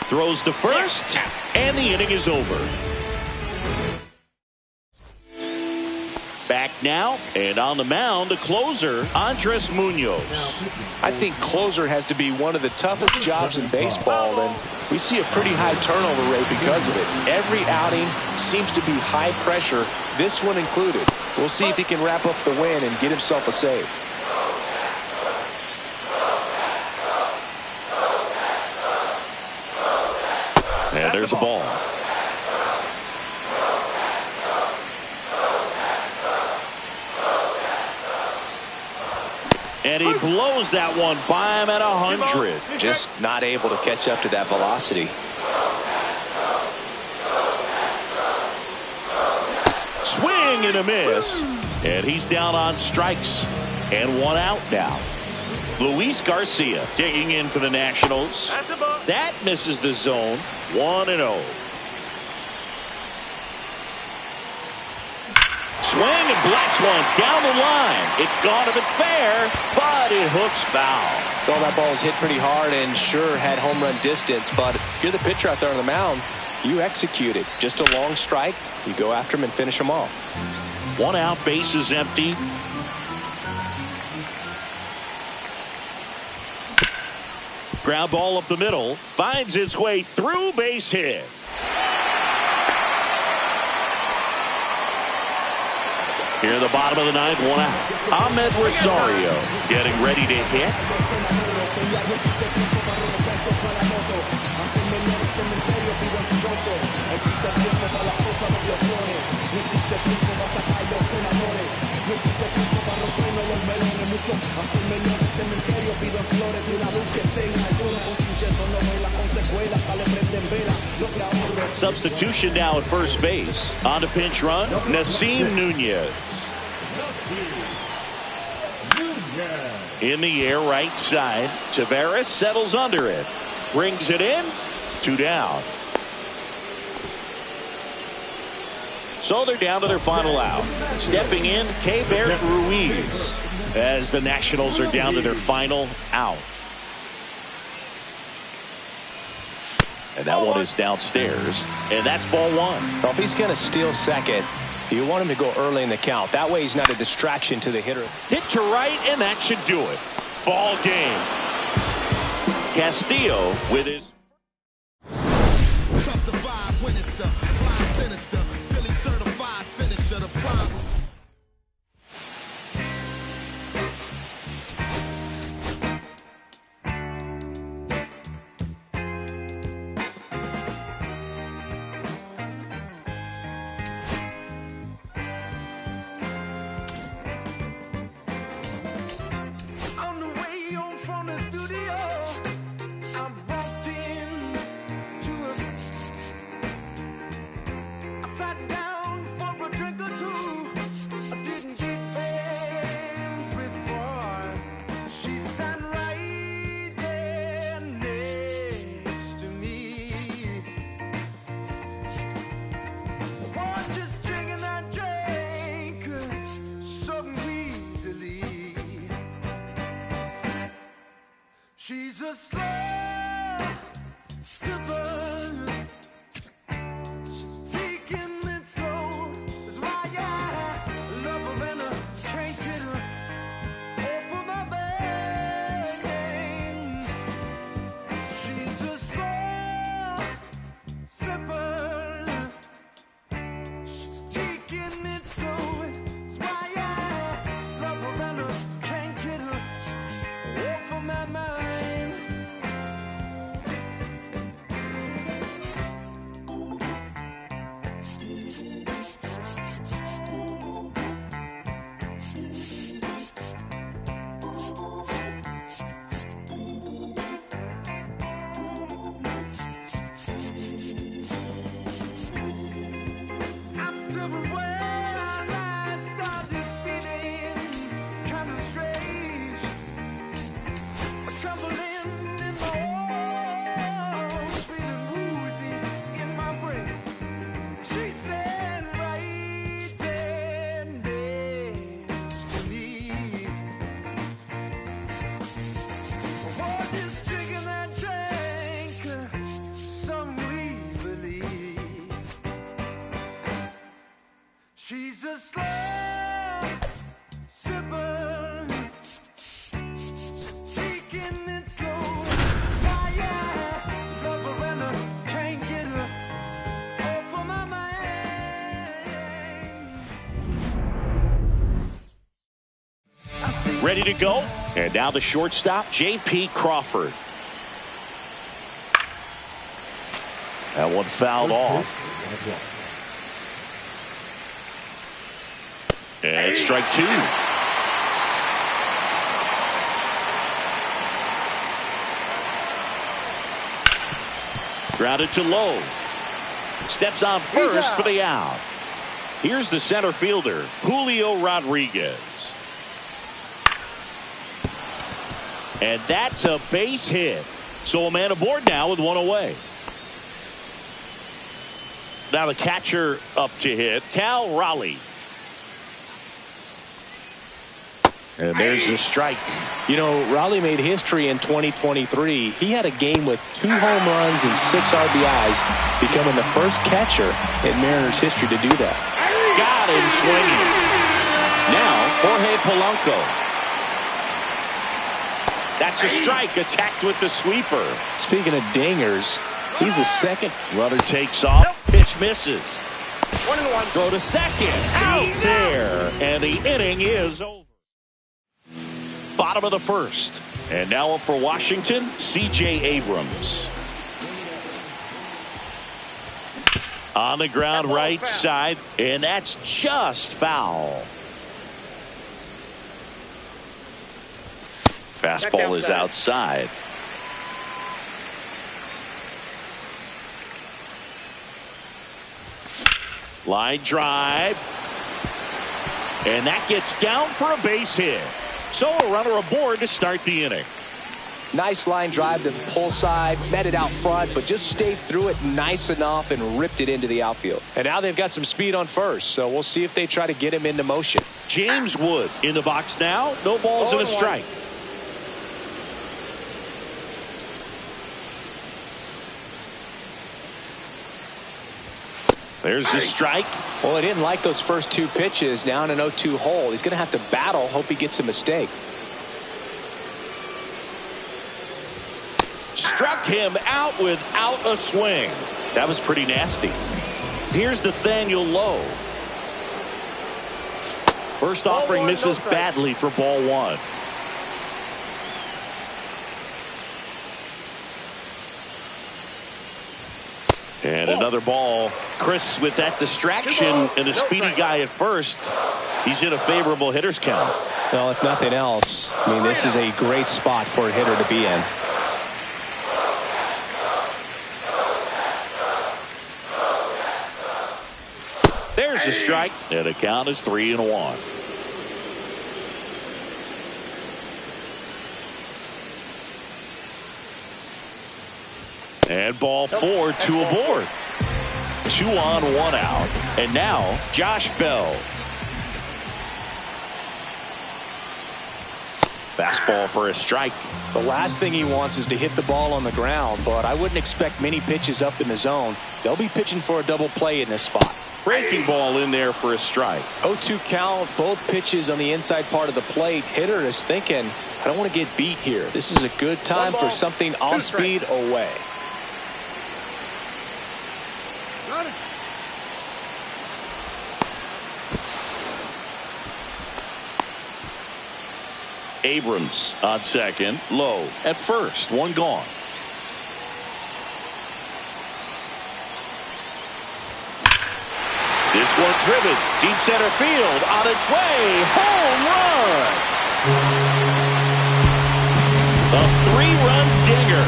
throws to first, and the inning is over. Back now, and on the mound, the closer, Andres Munoz. I think closer has to be one of the toughest jobs in baseball, and we see a pretty high turnover rate because of it. Every outing seems to be high pressure, this one included. We'll see if he can wrap up the win and get himself a save. And there's a ball. And he blows that one by him at 100. Just not able to catch up to that velocity. Swing and a miss. And he's down on strikes. And 1 out now. Luis Garcia digging in for the Nationals. That misses the zone. 1-0. Swing and blast one down the line. It's gone if it's fair, but it hooks foul. Well, that ball was hit pretty hard and sure had home run distance, but if you're the pitcher out there on the mound, you execute it. Just a long strike, you go after him and finish him off. 1 out, bases empty. Ground ball up the middle. Finds its way through, base hit. Here in the bottom of the ninth, one out. Ahmed Rosario getting ready to hit. Substitution now at first base. On to pinch run, Nasim Nunez. In the air, right side. Tavares settles under it. Brings it in. 2 down. So they're down to their final out. Stepping in, Keibert Ruiz, as the Nationals are down to their final out. And that one is downstairs, and that's ball one. Well, if he's going to steal second, you want him to go early in the count. That way he's not a distraction to the hitter. Hit to right, and that should do it. Ball game. Castillo with his... Trust the vibe when it's the fly sinister, Philly certified finisher, the prime. On the way home from the studio, I walked in to a... I sat down for a drink or two. I didn't get there before. She sat right there next to me. I was just drinking that drink so easily. She's a slow sipper. She's taking it slow. That's why I love her and I can't get her over my veins. She's a slow sipper. She's taking it slow. That's why I love her and I can't get her over my mind. After a while, I started feeling kind of strange. Troubling in my arms, feeling woozy in my brain. She said right there next to me. Oh, just drinking that drink, some evilly. She's a slow sipper. Taking it slow. Why I love her and I can't get her off of my mind. Ready to go. And now the shortstop, J.P. Crawford. That one fouled off. And it's strike two. Grounded to low. Steps on first for the out. Here's the center fielder, Julio Rodriguez. And that's a base hit. So a man aboard now with one away. Now the catcher up to hit, Cal Raleigh. And there's the strike. You know, Raleigh made history in 2023. He had a game with 2 home runs and 6 RBIs, becoming the first catcher in Mariners history to do that. Got him swinging. Now, Jorge Polanco. That's a strike, attacked with the sweeper. Speaking of dingers, he's the second. Runner takes off, pitch misses. 1-1. Throw to second, out there, and the inning is over. Bottom of the first, and now up for Washington, C.J. Abrams. On the ground, right side, and that's just foul. Fastball is outside. Line drive. And that gets down for a base hit. So a runner aboard to start the inning. Nice line drive to the pull side, met it out front, but just stayed through it nice enough and ripped it into the outfield. And now they've got some speed on first, so we'll see if they try to get him into motion. James Wood in the box now. No balls and a strike. There's the strike. Well, he didn't like those first two pitches. Now in an 0-2 hole. He's going to have to battle, hope he gets a mistake. Struck him out without a swing. That was pretty nasty. Here's Nathaniel Lowe. First offering misses badly for ball one. And another ball. Chris, with that distraction and a speedy guy at first, he's in a favorable hitter's count. Well, if nothing else, I mean, this is a great spot for a hitter to be in. There's a strike, and the count is 3-1. And ball four, two aboard. 2 on, 1 out. And now, Josh Bell. Fastball for a strike. The last thing he wants is to hit the ball on the ground, but I wouldn't expect many pitches up in the zone. They'll be pitching for a double play in this spot. Breaking ball in there for a strike. 0-2 count, both pitches on the inside part of the plate. Hitter is thinking, I don't want to get beat here. This is a good time for something off speed away. Abrams on second. Low at first. One gone. This one driven. Deep center field. On its way. Home run. A 3-run dinger.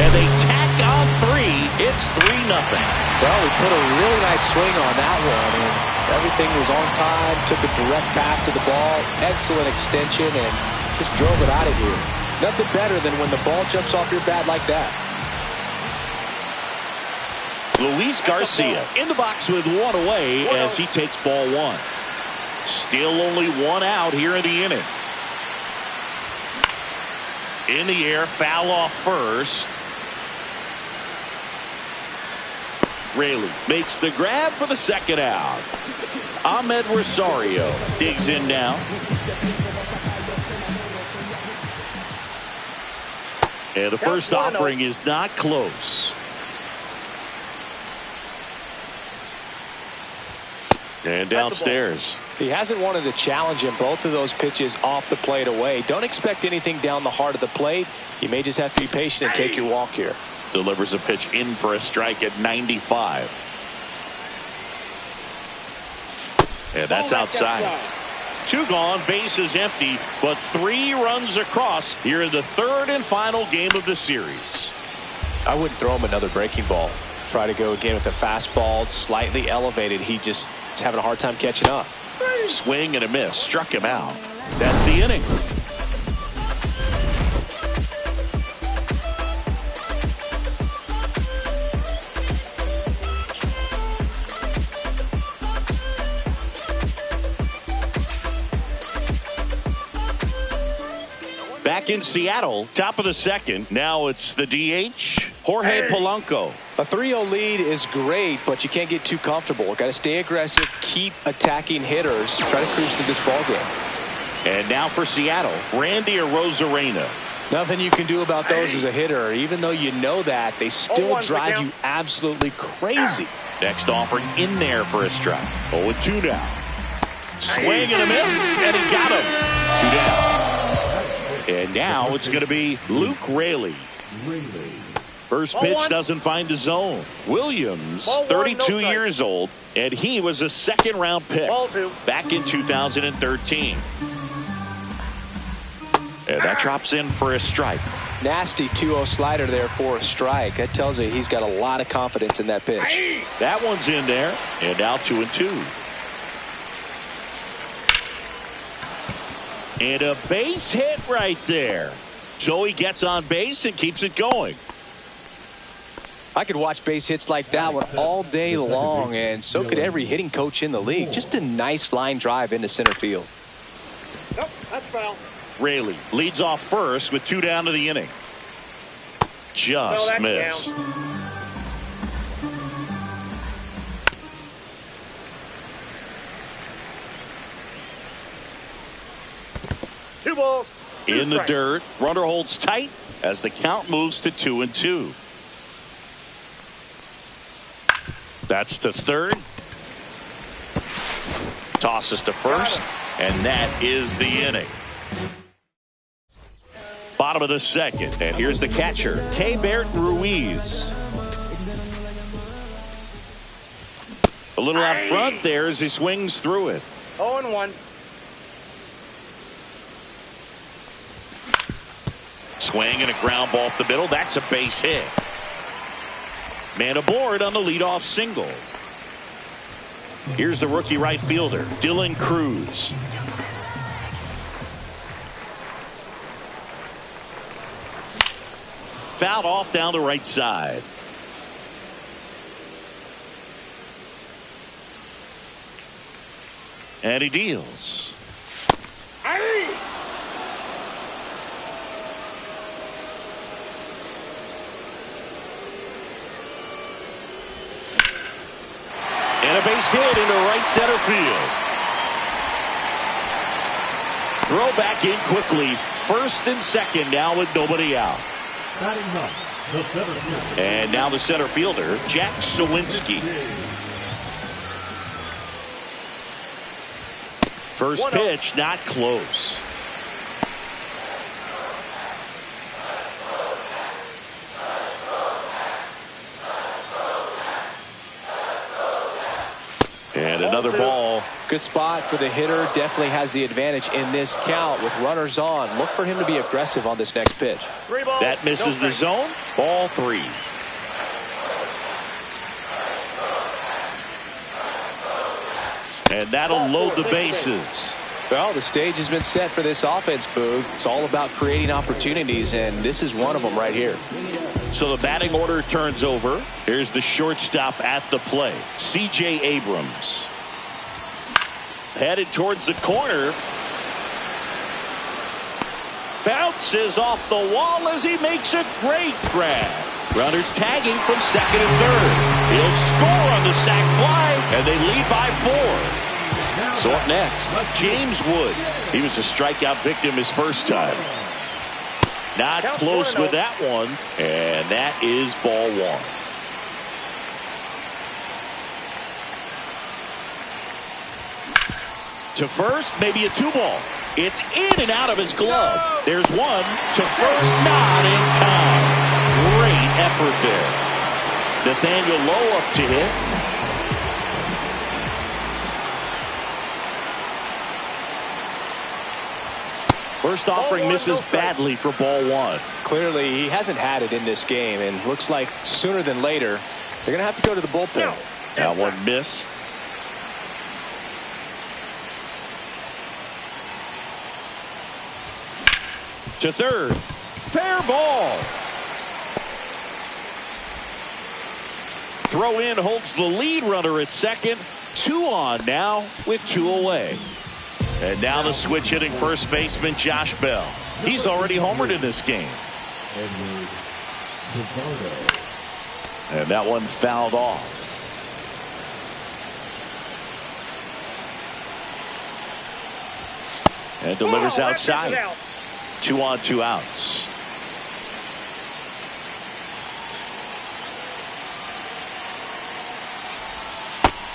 And they tack on 3. It's 3-0. Well, we put a really nice swing on that one, and everything was on time, took a direct path to the ball, excellent extension, and just drove it out of here. Nothing better than when the ball jumps off your bat like that. Luis Garcia in the box with 1 away as he takes ball 1. Still only 1 out here in the inning. In the air, foul off first. Raley makes the grab for the second out. Ahmed Rosario digs in now. And the first offering is not close. And downstairs. He hasn't wanted to challenge him. Both of those pitches off the plate away. Don't expect anything down the heart of the plate. You may just have to be patient and take your walk here. Delivers a pitch in for a strike at 95. And that's outside. 2 gone, bases empty, but 3 runs across here in the 3rd and final game of the series. I wouldn't throw him another breaking ball. Try to go again with the fastball, slightly elevated. He just is having a hard time catching up. Swing and a miss, struck him out. That's the inning. Back in Seattle, top of the 2nd. Now it's the DH, Jorge Polanco. A 3-0 lead is great, but you can't get too comfortable. Got to stay aggressive, keep attacking hitters, try to cruise through this ball game. And now for Seattle, Randy Arozarena. Nothing you can do about those as a hitter. Even though you know that, they still drive you absolutely crazy. Next offering in there for a strike. 0-2 now. Swing and a miss, and he got him. 2 down. And now it's going to be Luke Raley. First pitch doesn't find the zone. Williams, 32 years old, and he was a second-round pick back in 2013. And that drops in for a strike. Nasty 2-0 slider there for a strike. That tells you he's got a lot of confidence in that pitch. That one's in there, and now 2-2. And a base hit right there. So he gets on base and keeps it going. I could watch base hits like that one all day long, and so could every hitting coach in the league. Just a nice line drive into center field. Nope, that's foul. Raley leads off first with 2 down to the inning. Just missed. Two balls. In the dirt, runner holds tight as the count moves to 2-2. That's to third. Tosses to first, and that is the inning. Bottom of the second, and here's the catcher, Keibert Ruiz. A little out front there as he swings through it. 0-1. Swing and a ground ball up the middle. That's a base hit. Man aboard on the leadoff single. Here's the rookie right fielder, Dylan Cruz. Fouled off down the right side. And he deals. And a base hit into right center field. Throw back in quickly. First and second now with nobody out. And now the center fielder, Jack Sawinski. First pitch, not close. And another ball. Good spot for the hitter. Definitely has the advantage in this count with runners on. Look for him to be aggressive on this next pitch. That misses the zone. Ball 3. And that'll load the bases. Well, the stage has been set for this offense, Boog. It's all about creating opportunities, and this is one of them right here. So the batting order turns over. Here's the shortstop at the plate, C.J. Abrams. Headed towards the corner. Bounces off the wall as he makes a great grab. Runners tagging from second and third. He'll score on the sac fly, and they lead by 4. So up next, James Wood. He was a strikeout victim his first time. Not close with that one, and that is ball 1. To first, maybe a 2-ball. It's in and out of his glove. There's one to first, not in time. Great effort there. Nathaniel Lowe up to hit. First offering misses badly for ball 1. Clearly, he hasn't had it in this game, and looks like sooner than later, they're going to have to go to the bullpen. That one missed. To third. Fair ball. Throw in holds the lead runner at second. 2 on now with 2 away. And now the switch hitting first baseman Josh Bell. He's already homered in this game. And that one fouled off. And delivers outside. 2 on, 2 outs.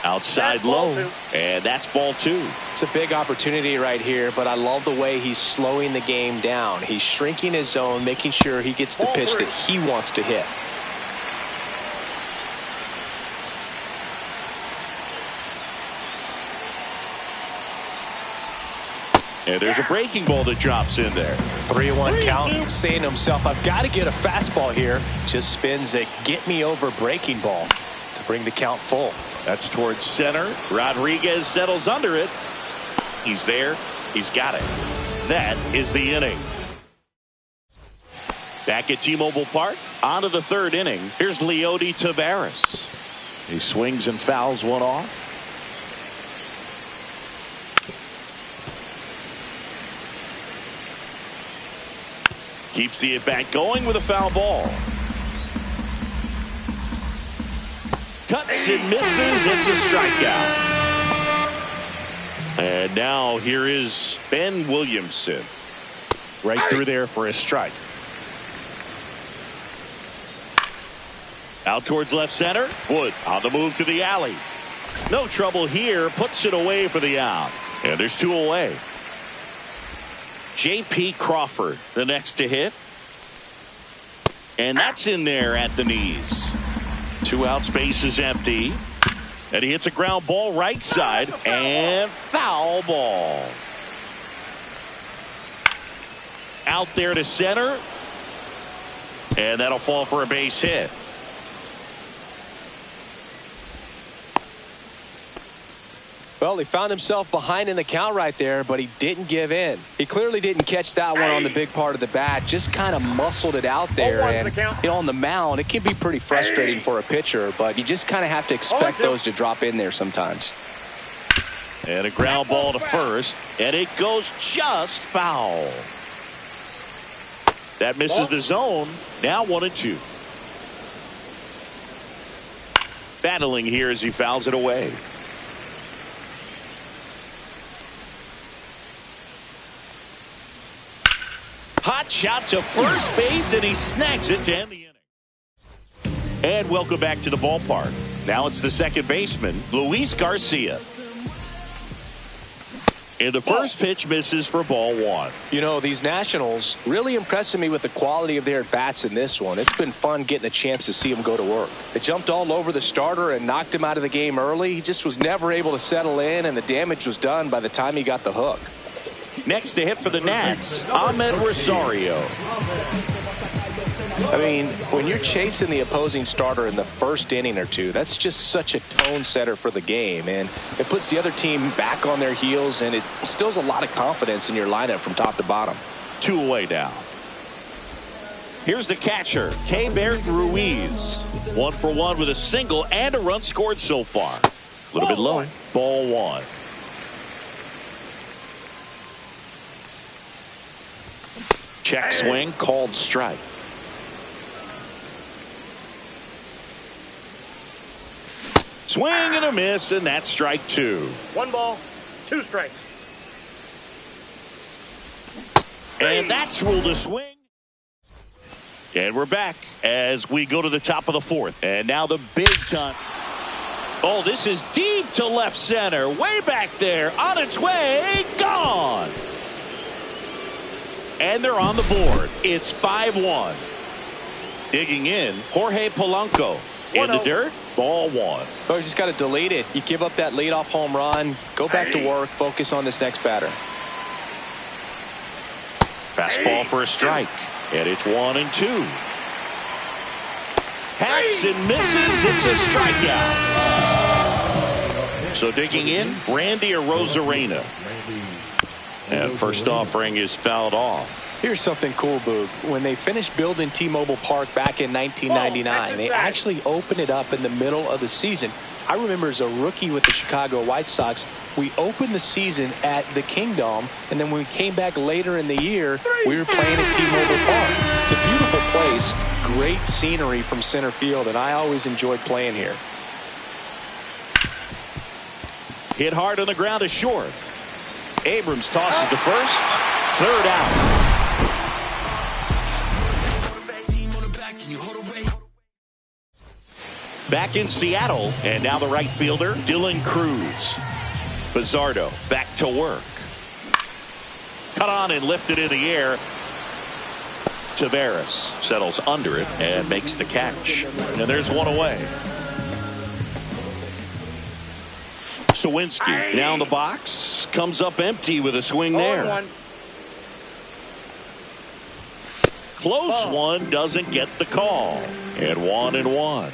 Outside low, and that's ball 2. It's a big opportunity right here, but I love the way he's slowing the game down. He's shrinking his zone, making sure he gets the pitch that he wants to hit. And there's a breaking ball that drops in there. 3-1 count, saying to himself, I've got to get a fastball here. Just spins a get-me-over breaking ball to bring the count full. That's towards center. Rodriguez settles under it. He's there. He's got it. That is the inning. Back at T-Mobile Park, on to the 3rd inning. Here's Leody Taveras. He swings and fouls one off. Keeps the at-bat going with a foul ball. Cuts and misses. It's a strikeout. And now here is Ben Williamson. Right through there for a strike. Out towards left center. Wood on the move to the alley. No trouble here. Puts it away for the out. And there's 2 away. J.P. Crawford, the next to hit. And that's in there at the knees. 2 outs, base is empty. And he hits a ground ball right side. And foul ball. Out there to center. And that'll fall for a base hit. Well, he found himself behind in the count right there, but he didn't give in. He clearly didn't catch that one on the big part of the bat, just kind of muscled it out there. And on the mound, it can be pretty frustrating for a pitcher, but you just kind of have to expect those to drop in there sometimes. And a ground ball to first, and it goes just foul. That misses the zone. Now 1-2. Battling here as he fouls it away. Hot shot to first base, and he snags it to end the inning. And welcome back to the ballpark. Now it's the second baseman, Luis Garcia. And the first pitch misses for ball 1. You know, these Nationals really impressing me with the quality of their bats in this one. It's been fun getting a chance to see them go to work. They jumped all over the starter and knocked him out of the game early. He just was never able to settle in, and the damage was done by the time he got the hook. Next to hit for the Nats, Ahmed Rosario. I mean, when you're chasing the opposing starter in the first inning or two, that's just such a tone setter for the game, and it puts the other team back on their heels, and it instills a lot of confidence in your lineup from top to bottom. 2 away now. Here's the catcher, Keibert Ruiz. 1 for 1 with a single and a run scored so far. A little bit low. Ball 1. Check swing, called strike. Swing and a miss, and that's strike 2. 1 ball, 2 strikes. And that's ruled a swing. And we're back as we go to the top of the 4th. And now the big time. Oh, this is deep to left center. Way back there. On its way. Gone. And they're on the board. It's 5-1. Digging in, Jorge Polanco. In the dirt, ball 1. Oh, you just got to delete it. You give up that leadoff home run. Go back to work. Focus on this next batter. Fastball for a strike. And it's 1-2. Hacks and misses. It's a strikeout. So digging in, Randy Arozarena. And first offering is fouled off. Here's something cool, Boog. When they finished building T-Mobile Park back in 1999, they actually opened it up in the middle of the season. I remember as a rookie with the Chicago White Sox, we opened the season at the Kingdom, and then when we came back later in the year, we were playing at T-Mobile Park. It's a beautiful place, great scenery from center field, and I always enjoyed playing here. Hit hard on the ground is short. Abrams tosses to first. 3rd out. back in Seattle. And now the right fielder, Dylan Cruz. Bizzardo back to work. Cut on and lifted in the air. Tavares settles under it and makes the catch. And there's one away. Sawinski down the box. Comes up empty with a swing there. Close one, doesn't get the call. And 1-1.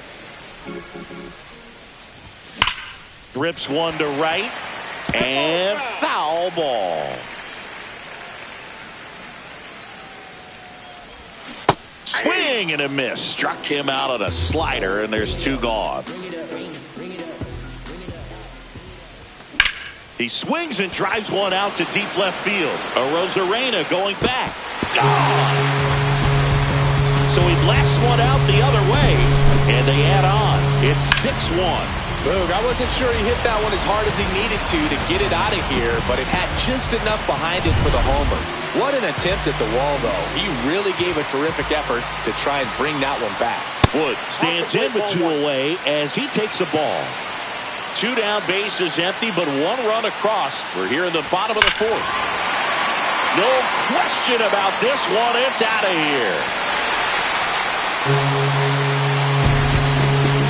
Rips one to right. And foul ball. Swing and a miss. Struck him out on a slider, and there's two gone. He swings and drives one out to deep left field. Arozarena going back. Gone! So he blasts one out the other way, and they add on. It's 6-1. Boog, I wasn't sure he hit that one as hard as he needed to get it out of here, but it had just enough behind it for the homer. What an attempt at the wall, though. He really gave a terrific effort to try and bring that one back. Wood stands in with two away as he takes a ball. Two down, base is empty, but one run across. We're here in the bottom of the fourth. No question about this one. It's out of here.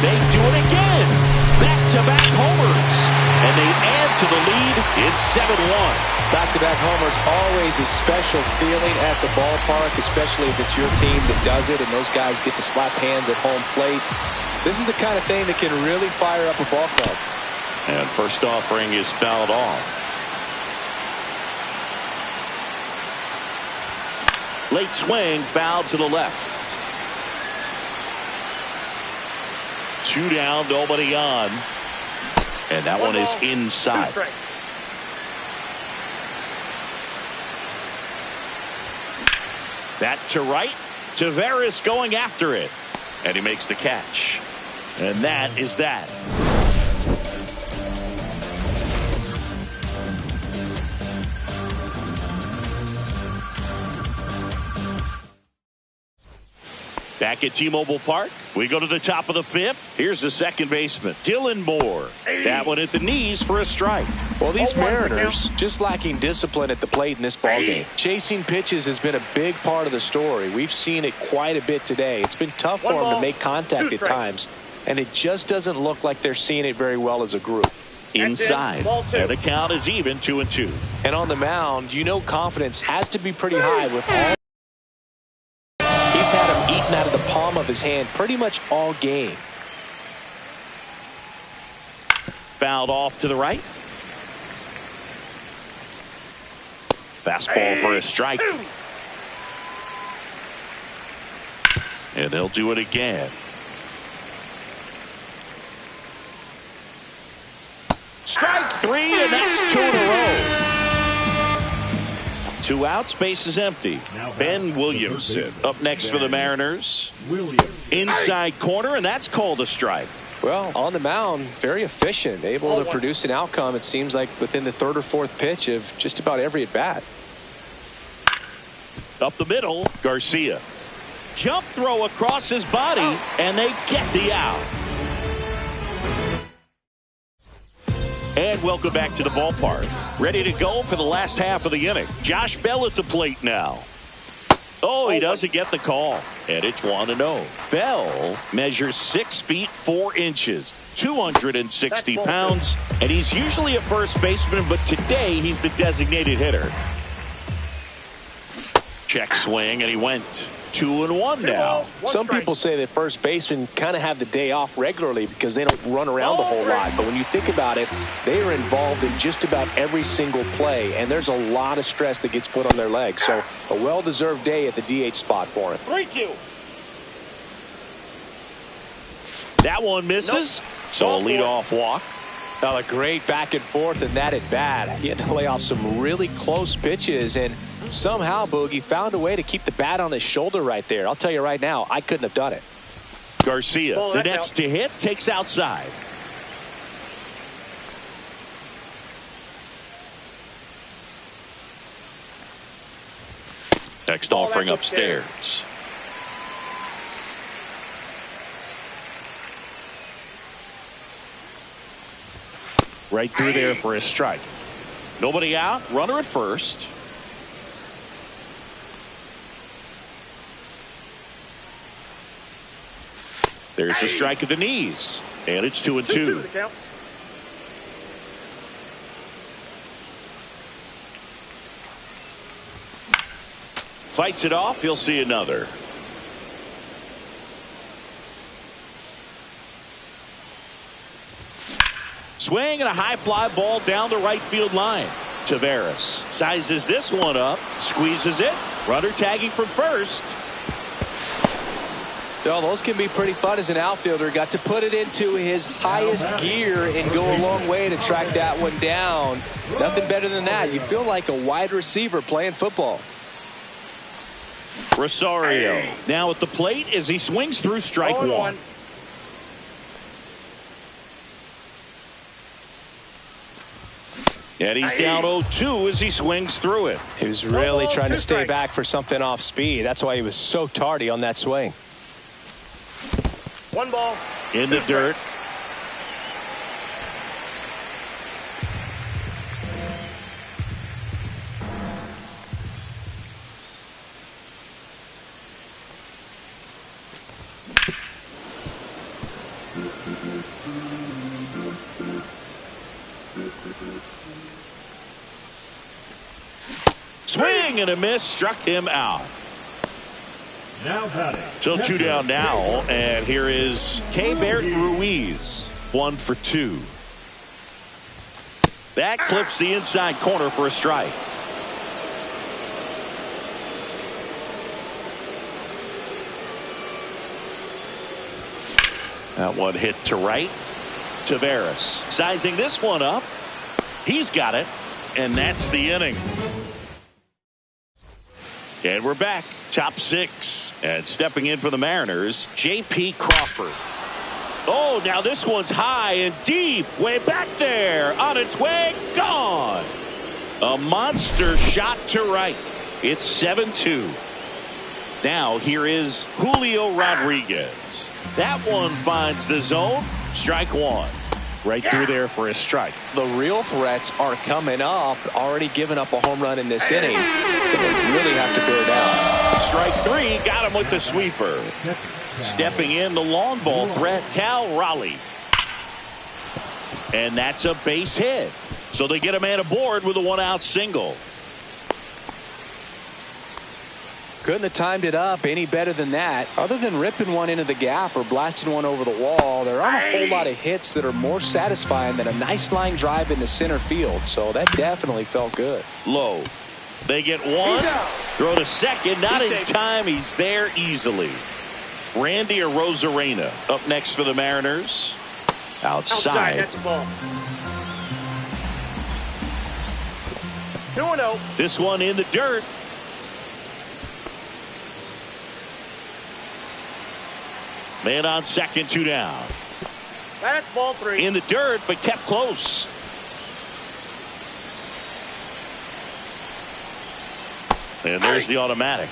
They do it again. Back-to-back homers. And they add to the lead. It's 7-1. Back-to-back homers, always a special feeling at the ballpark, especially if it's your team that does it and those guys get to slap hands at home plate. This is the kind of thing that can really fire up a ball club. And first offering is fouled off. Late swing, foul to the left. Two down, nobody on. And that one is inside. That to right. Tavares going after it. And he makes the catch. And that is that. Back at T-Mobile Park, we go to the top of the fifth. Here's the second baseman, Dylan Moore. That one at the knees for a strike. Well, these Mariners just lacking discipline at the plate in this ballgame. Chasing pitches has been a big part of the story. We've seen it quite a bit today. It's been tough for them to make contact at times, and it just doesn't look like they're seeing it very well as a group. Inside, and the count is even 2-2. And on the mound, you know confidence has to be pretty high with all. He's had him eaten out of the palm of his hand pretty much all game. Fouled off to the right. Fastball for a strike. And they'll do it again. Strike three, and that's two in a row. Two outs, base is empty. Ben Williamson up next for the Mariners. Inside corner, and that's called a strike. Well, on the mound, very efficient, able to produce an outcome, it seems like, within the third or fourth pitch of just about every at-bat. Up the middle, Garcia. Jump throw across his body, and they get the out. And welcome back to the ballpark. Ready to go for the last half of the inning. Josh Bell at the plate now. Oh, he doesn't get the call. And it's 1-0. Bell measures 6 feet 4 inches, 260 pounds, and he's usually a first baseman, but today he's the designated hitter. Check swing, and he went 2-1 now. Some people say that first basemen kind of have the day off regularly because they don't run around a whole lot. But when you think about it, they are involved in just about every single play, and there's a lot of stress that gets put on their legs. So a well-deserved day at the DH spot for him. 3-2. That one misses. So a leadoff walk. A great back and forth in that at bat. He had to lay off some really close pitches, and somehow Boogie found a way to keep the bat on his shoulder right there. I'll tell you right now, I couldn't have done it. Garcia, the next to hit, takes outside. Next offering upstairs. Right through there for a strike. Nobody out. Runner at first. There's the strike at the knees. And it's 2-2. Fights it off. He'll see another. Swing and a high fly ball down the right field line. Taveras sizes this one up, squeezes it. Runner tagging from first. Well, those can be pretty fun as an outfielder. Got to put it into his highest gear and go a long way to track that one down. Nothing better than that. You feel like a wide receiver playing football. Rosario now at the plate as he swings through strike one. And he's down 0-2 as he swings through it. He was really trying to stay back for something off speed. That's why he was so tardy on that swing. 1 ball. In the dirt. Swing and a miss, struck him out. Now batting. So 2 down now, and here is Keibert Ruiz, 1 for 2. That clips the inside corner for a strike. That one hit to right. Taveras sizing this one up. He's got it, and that's the inning. And we're back. Top 6. And stepping in for the Mariners, J.P. Crawford. Oh, now this one's high and deep. Way back there. On its way. Gone. A monster shot to right. It's 7-2. Now here is Julio Rodriguez. That one finds the zone. Strike one. Right through there for a strike. The real threats are coming up. Already given up a home run in this inning. Going to really have to bear down. Strike 3. Got him with the sweeper. Stepping in the long ball threat, Cal Raleigh. And that's a base hit. So they get a man aboard with a 1-out single. Couldn't have timed it up any better than that. Other than ripping one into the gap or blasting one over the wall, there aren't a whole lot of hits that are more satisfying than a nice line drive into center field. So that definitely felt good. Low. They get one. Throw to second. Not in time. He's there easily. Randy Arozarena up next for the Mariners. Outside. That's the ball. 2-0. This one in the dirt. Man on second, 2 down. That's ball 3. In the dirt, but kept close. And there's the automatic.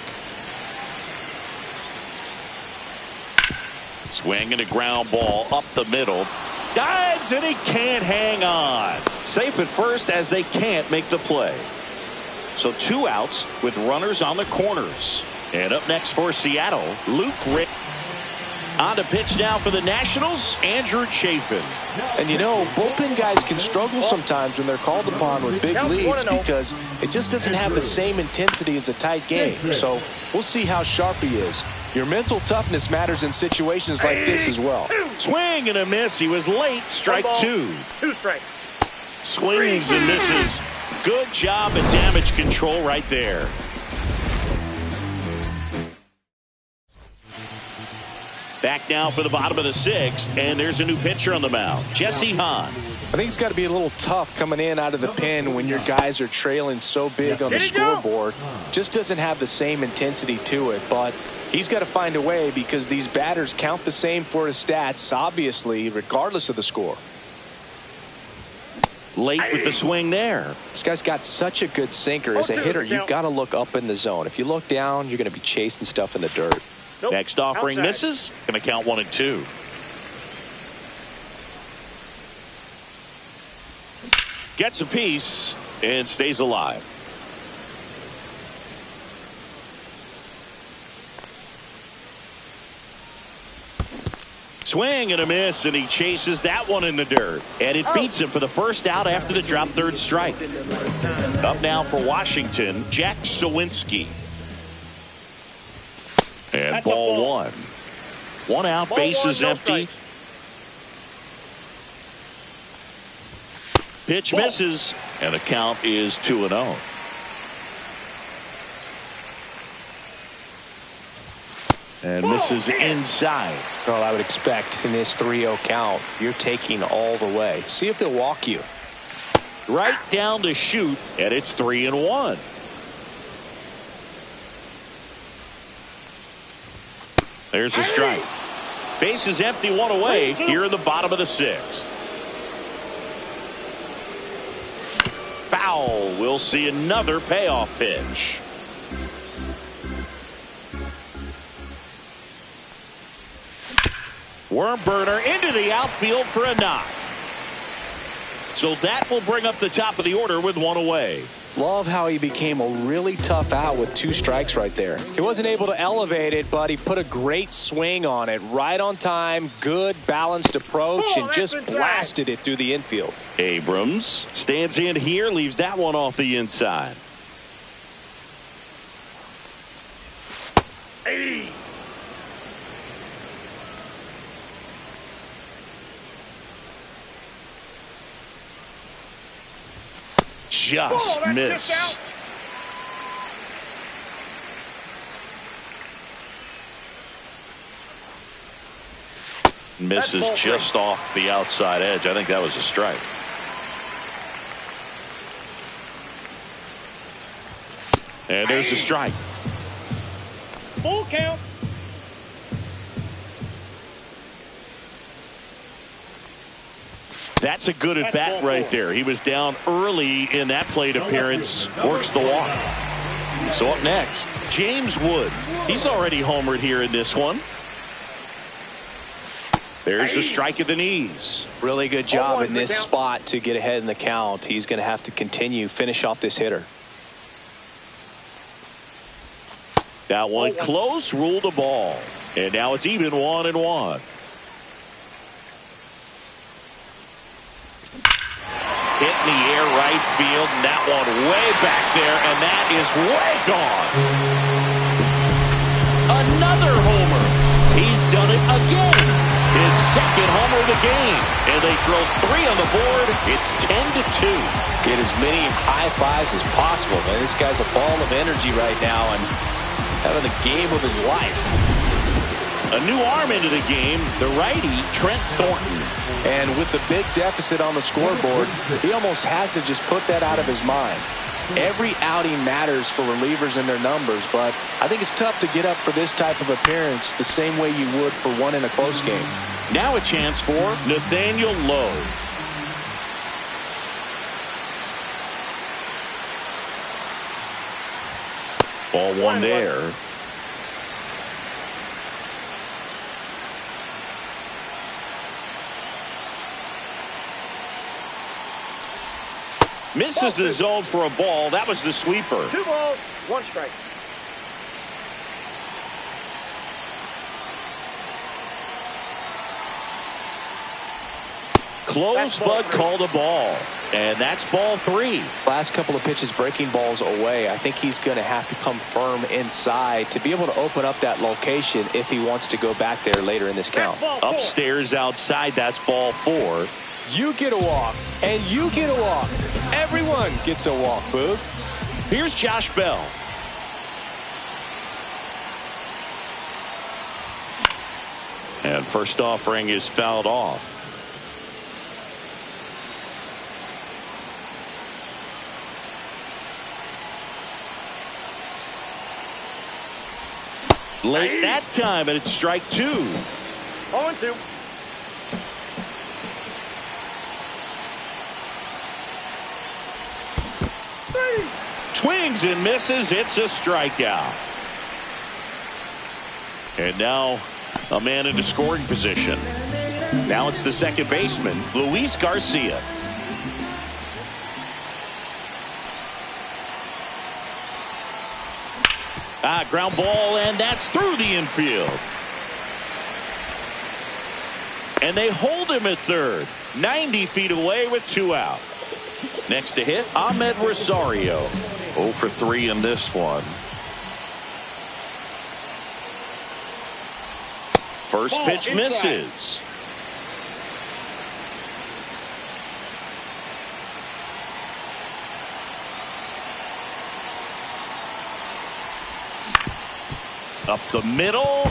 Swing and a ground ball up the middle. Dives and he can't hang on. Safe at first as they can't make the play. So 2 outs with runners on the corners. And up next for Seattle, Luke Rick. On to pitch now for the Nationals, Andrew Chafin. And you know, bullpen guys can struggle sometimes when they're called upon with big leads because it just doesn't have the same intensity as a tight game. So we'll see how sharp he is. Your mental toughness matters in situations like this as well. Swing and a miss. He was late. Strike 2. 2 strikes. Swings and misses. Good job at damage control right there. Back now for the bottom of the 6th, and there's a new pitcher on the mound, Jesse Hahn. I think it's got to be a little tough coming in out of the pen when your guys are trailing so big on the scoreboard. Just doesn't have the same intensity to it, but he's got to find a way because these batters count the same for his stats, obviously, regardless of the score. Late with the swing there. This guy's got such a good sinker. As a hitter, you've got to look up in the zone. If you look down, you're going to be chasing stuff in the dirt. Next offering misses. Going to count 1 and 2. gets a piece and stays alive. Swing and a miss, and he chases that one in the dirt. And it beats him for the first out after the drop third strike. Up now for Washington, Jack Sawinski. And ball one. One out, bases empty. Pitch misses, and the count is 2-0. And misses inside. Well, I would expect in this 3-0 count, you're taking all the way. See if he'll walk you. Right down to shoot, and it's 3-1. There's a strike. Base is empty, one away here in the bottom of the sixth. Foul. We'll see another payoff pitch. Worm burner into the outfield for a knock. So that will bring up the top of the order with one away. Love how he became a really tough out with 2 strikes right there. He wasn't able to elevate it, but he put a great swing on it. Right on time, good balanced approach, and just blasted it through the infield. Abrams stands in here, leaves that one off the inside. Hey. Just missed. Misses just off the outside edge. I think that was a strike. And there's a strike. Full count. That's a good at bat right there. He was down early in that plate appearance. Works the walk. So up next, James Wood. He's already homered here in this one. There's a strike at the knees. Really good job in this spot to get ahead in the count. He's going to have to finish off this hitter. That one close, ruled a ball. And now it's even 1-1. Hit in the air right field, and that one way back there, and that is way gone. Another homer. He's done it again. His second homer of the game. And they throw 3 on the board. It's 10-2. Get as many high fives as possible, man. This guy's a ball of energy right now and having the game of his life. A new arm into the game, the righty, Trent Thornton. And with the big deficit on the scoreboard, he almost has to just put that out of his mind. Every outing matters for relievers and their numbers, but I think it's tough to get up for this type of appearance the same way you would for one in a close game. Now a chance for Nathaniel Lowe. Ball one there. Misses the zone for a ball. That was the sweeper. 2 balls, 1 strike. Close, but called a ball. And that's ball 3. Last couple of pitches breaking balls away. I think he's going to have to come firm inside to be able to open up that location if he wants to go back there later in this count. Upstairs outside, that's ball 4. You get a walk, and you get a walk. Everyone gets a walk, Boog. Here's Josh Bell. And first offering is fouled off. Late that time, and it's strike 2. 0-2. Swings and misses. It's a strikeout. And now a man into scoring position. Now it's the second baseman, Luis Garcia. Ground ball, and that's through the infield. And they hold him at third. 90 feet away with 2 out. Next to hit, Ahmed Rosario. 0 for 3 in this one. First pitch misses. Up the middle.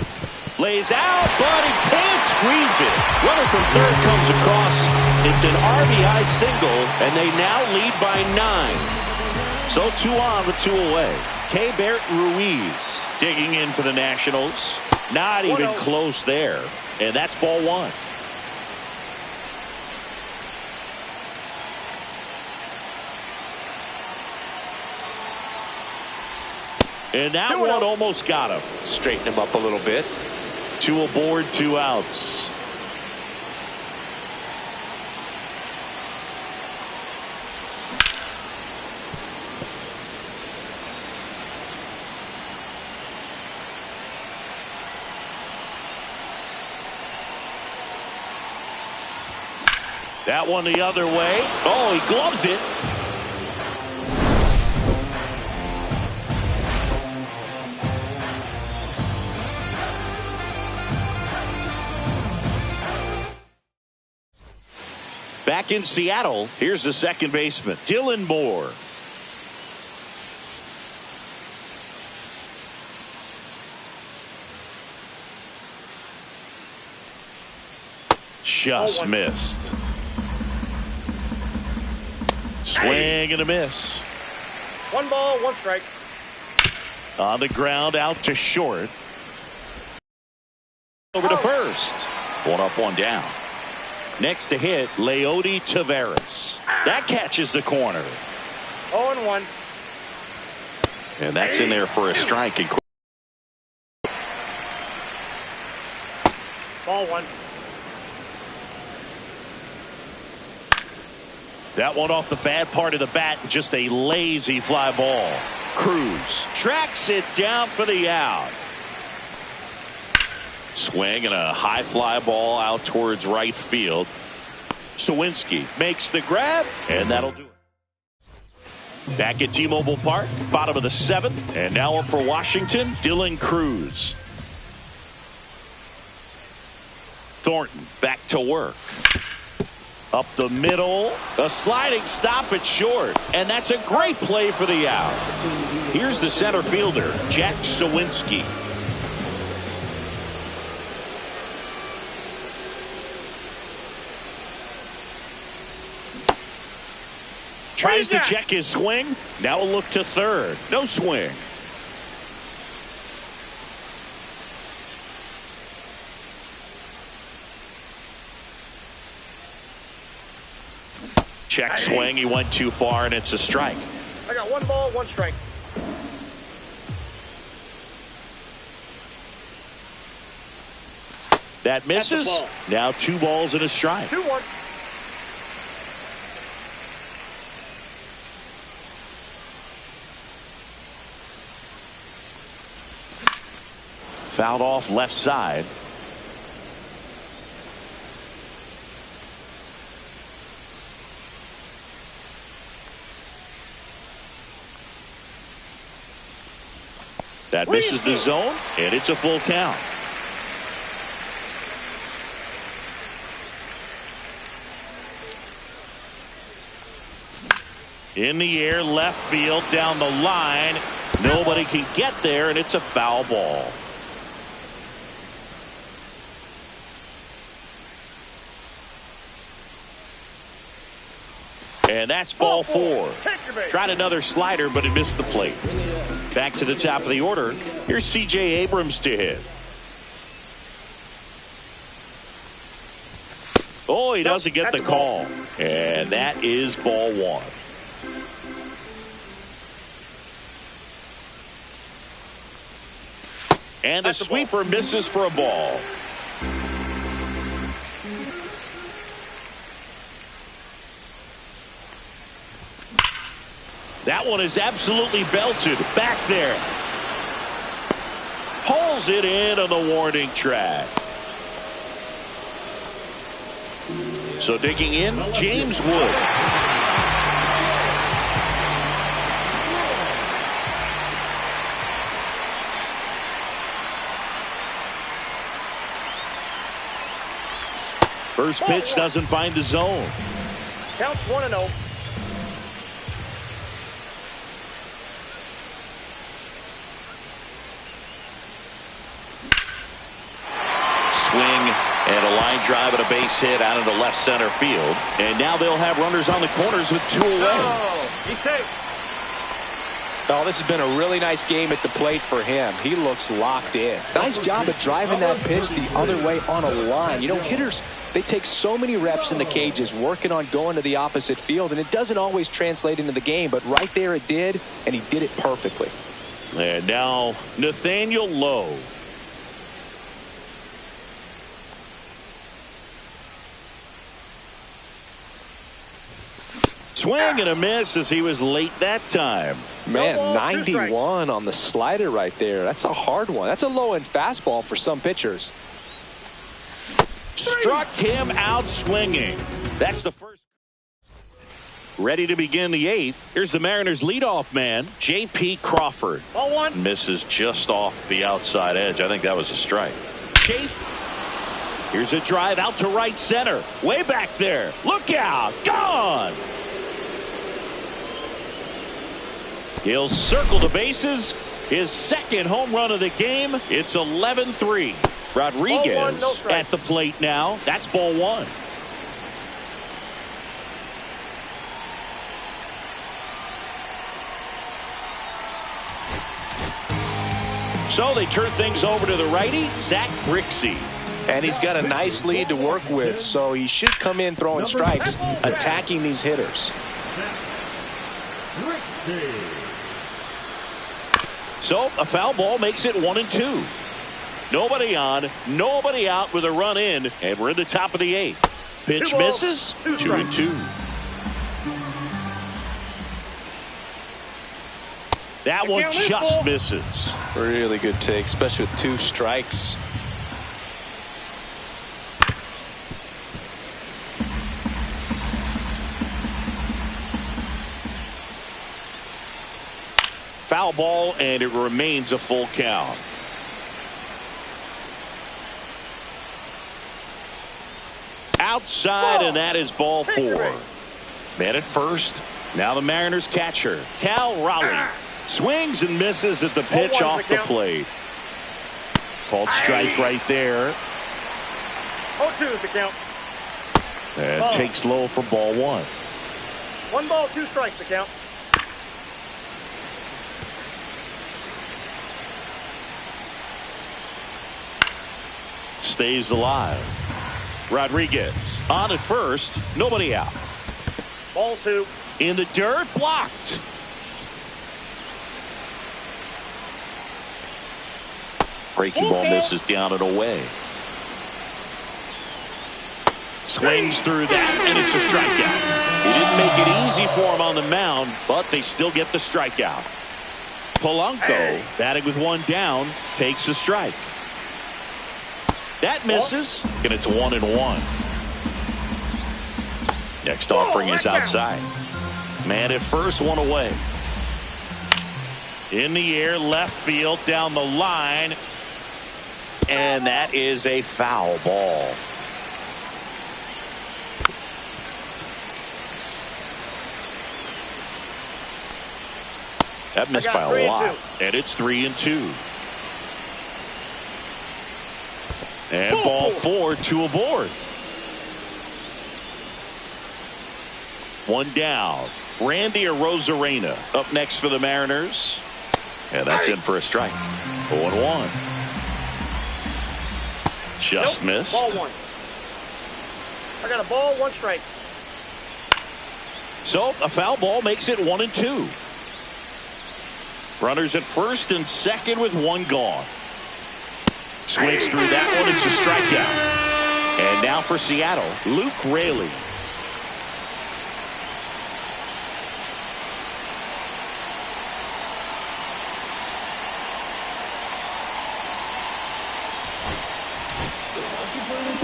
Lays out, but he can't squeeze it. Runner from third comes across. It's an RBI single, and they now lead by 9. So 2 on with 2 away. K-Bert Ruiz digging in for the Nationals. Not even close there. And that's ball 1. And that one almost got him. Straighten him up a little bit. 2 aboard, 2 outs. That one the other way. Oh, he gloves it. Back in Seattle, here's the second baseman, Dylan Moore. Just missed. Swing and a miss. 1 ball, 1 strike. On the ground, out to short. Over to first. 1 up, 1 down. Next to hit, Leody Taveras. That catches the corner. 0-1. And that's in there for a strike. Ball 1. That one off the bad part of the bat. Just a lazy fly ball. Cruz tracks it down for the out. Swing and a high fly ball out towards right field. Sawinski makes the grab, and that'll do it. Back at T-Mobile Park, bottom of the 7th, and now up for Washington, Dylan Cruz. Thornton back to work. Up the middle, a sliding stop at short, and that's a great play for the out. Here's the center fielder, Jack Sawinski. Tries to check his swing. Now a look to third. No swing. Check swing. He went too far, and it's a strike. I got 1 ball, 1 strike. That misses. Now 2 balls and a strike. 2-1. Fouled off left side. That misses the zone, and it's a full count. In the air, left field, down the line. Nobody can get there, and it's a foul ball. And that's ball 4. Tried another slider, but it missed the plate. Back to the top of the order. Here's C.J. Abrams to hit. Oh, he doesn't get the call. And that is ball 1. And the sweeper misses for a ball. That one is absolutely belted back there. Hauls it in on the warning track. So digging in, James Wood. First pitch doesn't find the zone. Counts 1-0. Swing and a line drive and a base hit out into left center field. And now they'll have runners on the corners with 2 away. Oh, he's safe. Oh, this has been a really nice game at the plate for him. He looks locked in. Nice job of driving that pitch the other way on a line. You know, hitters, they take so many reps in the cages working on going to the opposite field, and it doesn't always translate into the game, but right there it did, and he did it perfectly. And now Nathaniel Lowe. Swing and a miss as he was late that time. Man, 91 on the slider right there. That's a hard one. That's a low-end fastball for some pitchers. Struck him out swinging. That's the first. Ready to begin the 8th. Here's the Mariners leadoff man, J.P. Crawford. Ball 1. Misses just off the outside edge. I think that was a strike. Chase. Here's a drive out to right center. Way back there. Look out. Gone. He'll circle the bases. His second home run of the game. It's 11-3. Rodriguez Ball 1, no strike. at the plate now. That's ball 1. So they turn things over to the righty, Zach Grixey. And he's got a nice lead to work with, so he should come in throwing strikes, attacking these hitters. So a foul ball makes it 1-2. Nobody on, nobody out with a run in, and we're in the top of the 8th. Pitch 2 balls, misses, 2 strikes. 2-2. That one just misses. Really good take, especially with 2 strikes. Foul ball, and it remains a full count. Outside, and that is ball 4. Man at first. Now the Mariners catcher, Cal Raleigh. Swings and misses at the pitch off the plate. Called strike right there. 0-2 is the count. And takes low for ball 1. 1 ball, 2 strikes the count. Stays alive. Rodriguez on at first. Nobody out. Ball 2. In the dirt, blocked. Breaking ball misses down and away. Swings through that, and it's a strikeout. He didn't make it easy for him on the mound, but they still get the strikeout. Polanco, batting with 1 down, takes a strike. That misses, and it's 1-1. Next offering is outside. Man at first, 1 away. In the air, left field, down the line. And that is a foul ball. That missed by a lot. And it's 3-2. And ball 4, 2 aboard. 1 down. Randy Arozarena up next for the Mariners. And that's in for a strike. 0-1. Just missed. Ball 1. I got a ball, 1 strike. So a foul ball makes it 1-2. Runners at first and second with 1 gone. Swings through that one. It's a strikeout. And now for Seattle, Luke Raley.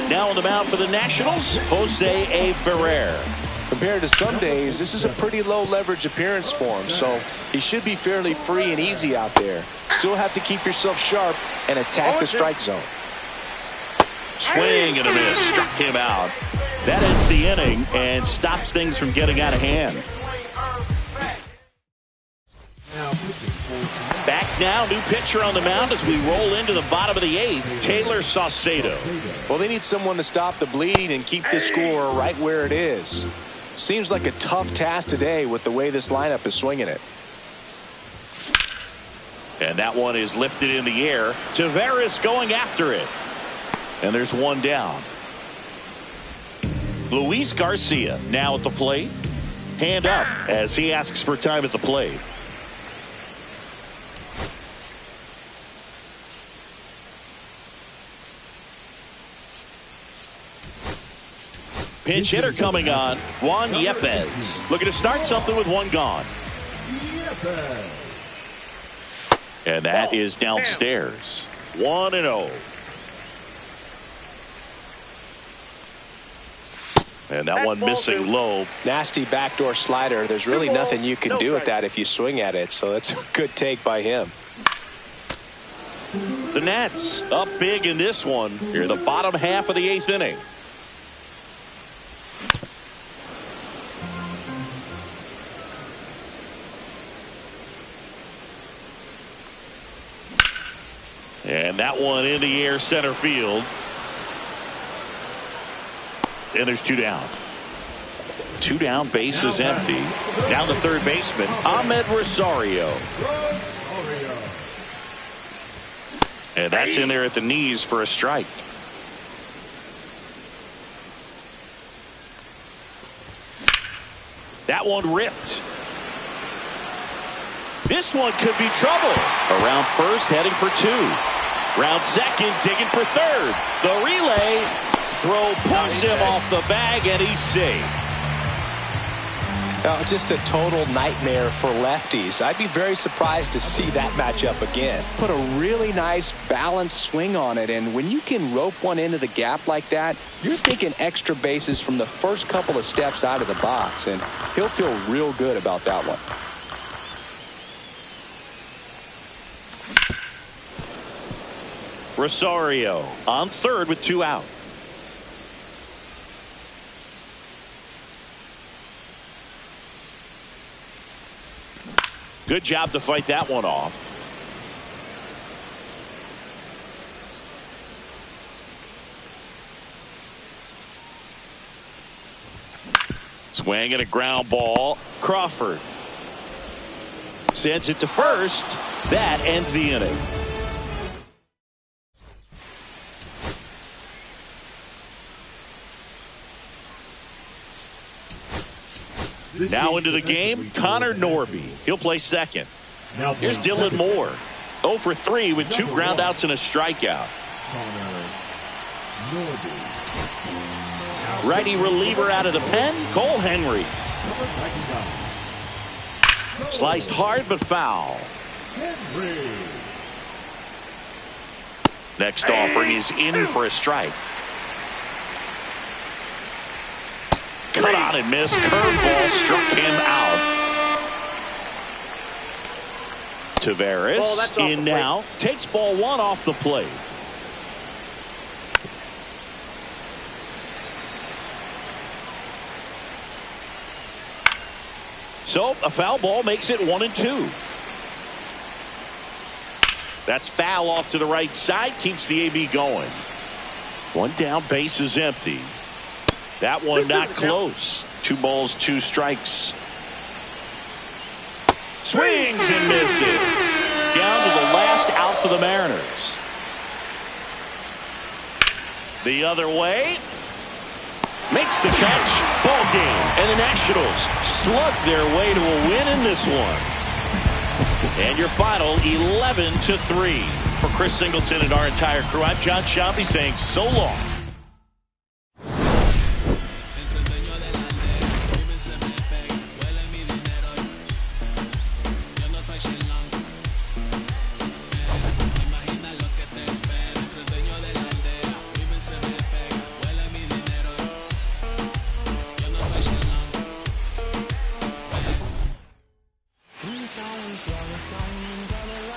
Now on the mound for the Nationals, Jose A. Ferrer. Compared to some days, this is a pretty low leverage appearance for him, so he should be fairly free and easy out there. Still have to keep yourself sharp and attack the strike zone. Swing and a miss, struck him out. That ends the inning and stops things from getting out of hand. Back now, new pitcher on the mound as we roll into the bottom of the 8th, Taylor Saucedo. Well, they need someone to stop the bleed and keep the score right where it is. Seems like a tough task today with the way this lineup is swinging it. And that one is lifted in the air. Tavares going after it. And there's one down. Luis Garcia now at the plate. Hand up as he asks for time at the plate. Pinch hitter coming on, Juan Yepez. Looking to start something with one gone. And that is downstairs. 1-0. And that one missing low. Nasty backdoor slider. There's really nothing you can do with that if you swing at it, so that's a good take by him. The Nats up big in this one. Here, the bottom half of the 8th inning. And that one in the air center field. And there's 2 down. 2 down, base is empty. Down the third baseman, Ahmed Rosario. And that's in there at the knees for a strike. That one ripped. This one could be trouble. Around first, heading for 2. Round second, digging for third. The relay throw pulls him off the bag, and he's safe. Just a total nightmare for lefties. I'd be very surprised to see that matchup again. Put a really nice balanced swing on it, and when you can rope one into the gap like that, you're thinking extra bases from the first couple of steps out of the box, and he'll feel real good about that one. Rosario on third with 2 out. Good job to fight that one off. Swing and a ground ball. Crawford sends it to first. That ends the inning. Now into the game, Connor Norby. He'll play second. Here's Dylan Moore. 0 for 3 with 2 groundouts and a strikeout. Righty reliever out of the pen, Cole Henry. Sliced hard but foul. Next offering is in for a strike. Cut on and missed. Curveball struck him out. Tavares in now. Takes ball 1 off the plate. So a foul ball makes it 1-2. That's foul off to the right side. Keeps the AB going. 1 down, base is empty. That one not close. 2 balls, 2 strikes. Swings and misses. Down to the last out for the Mariners. The other way. Makes the catch. Ball game. And the Nationals slug their way to a win in this one. And your final 11-3. For Chris Singleton and our entire crew, I'm John Shambi saying so long. As long as someone's on the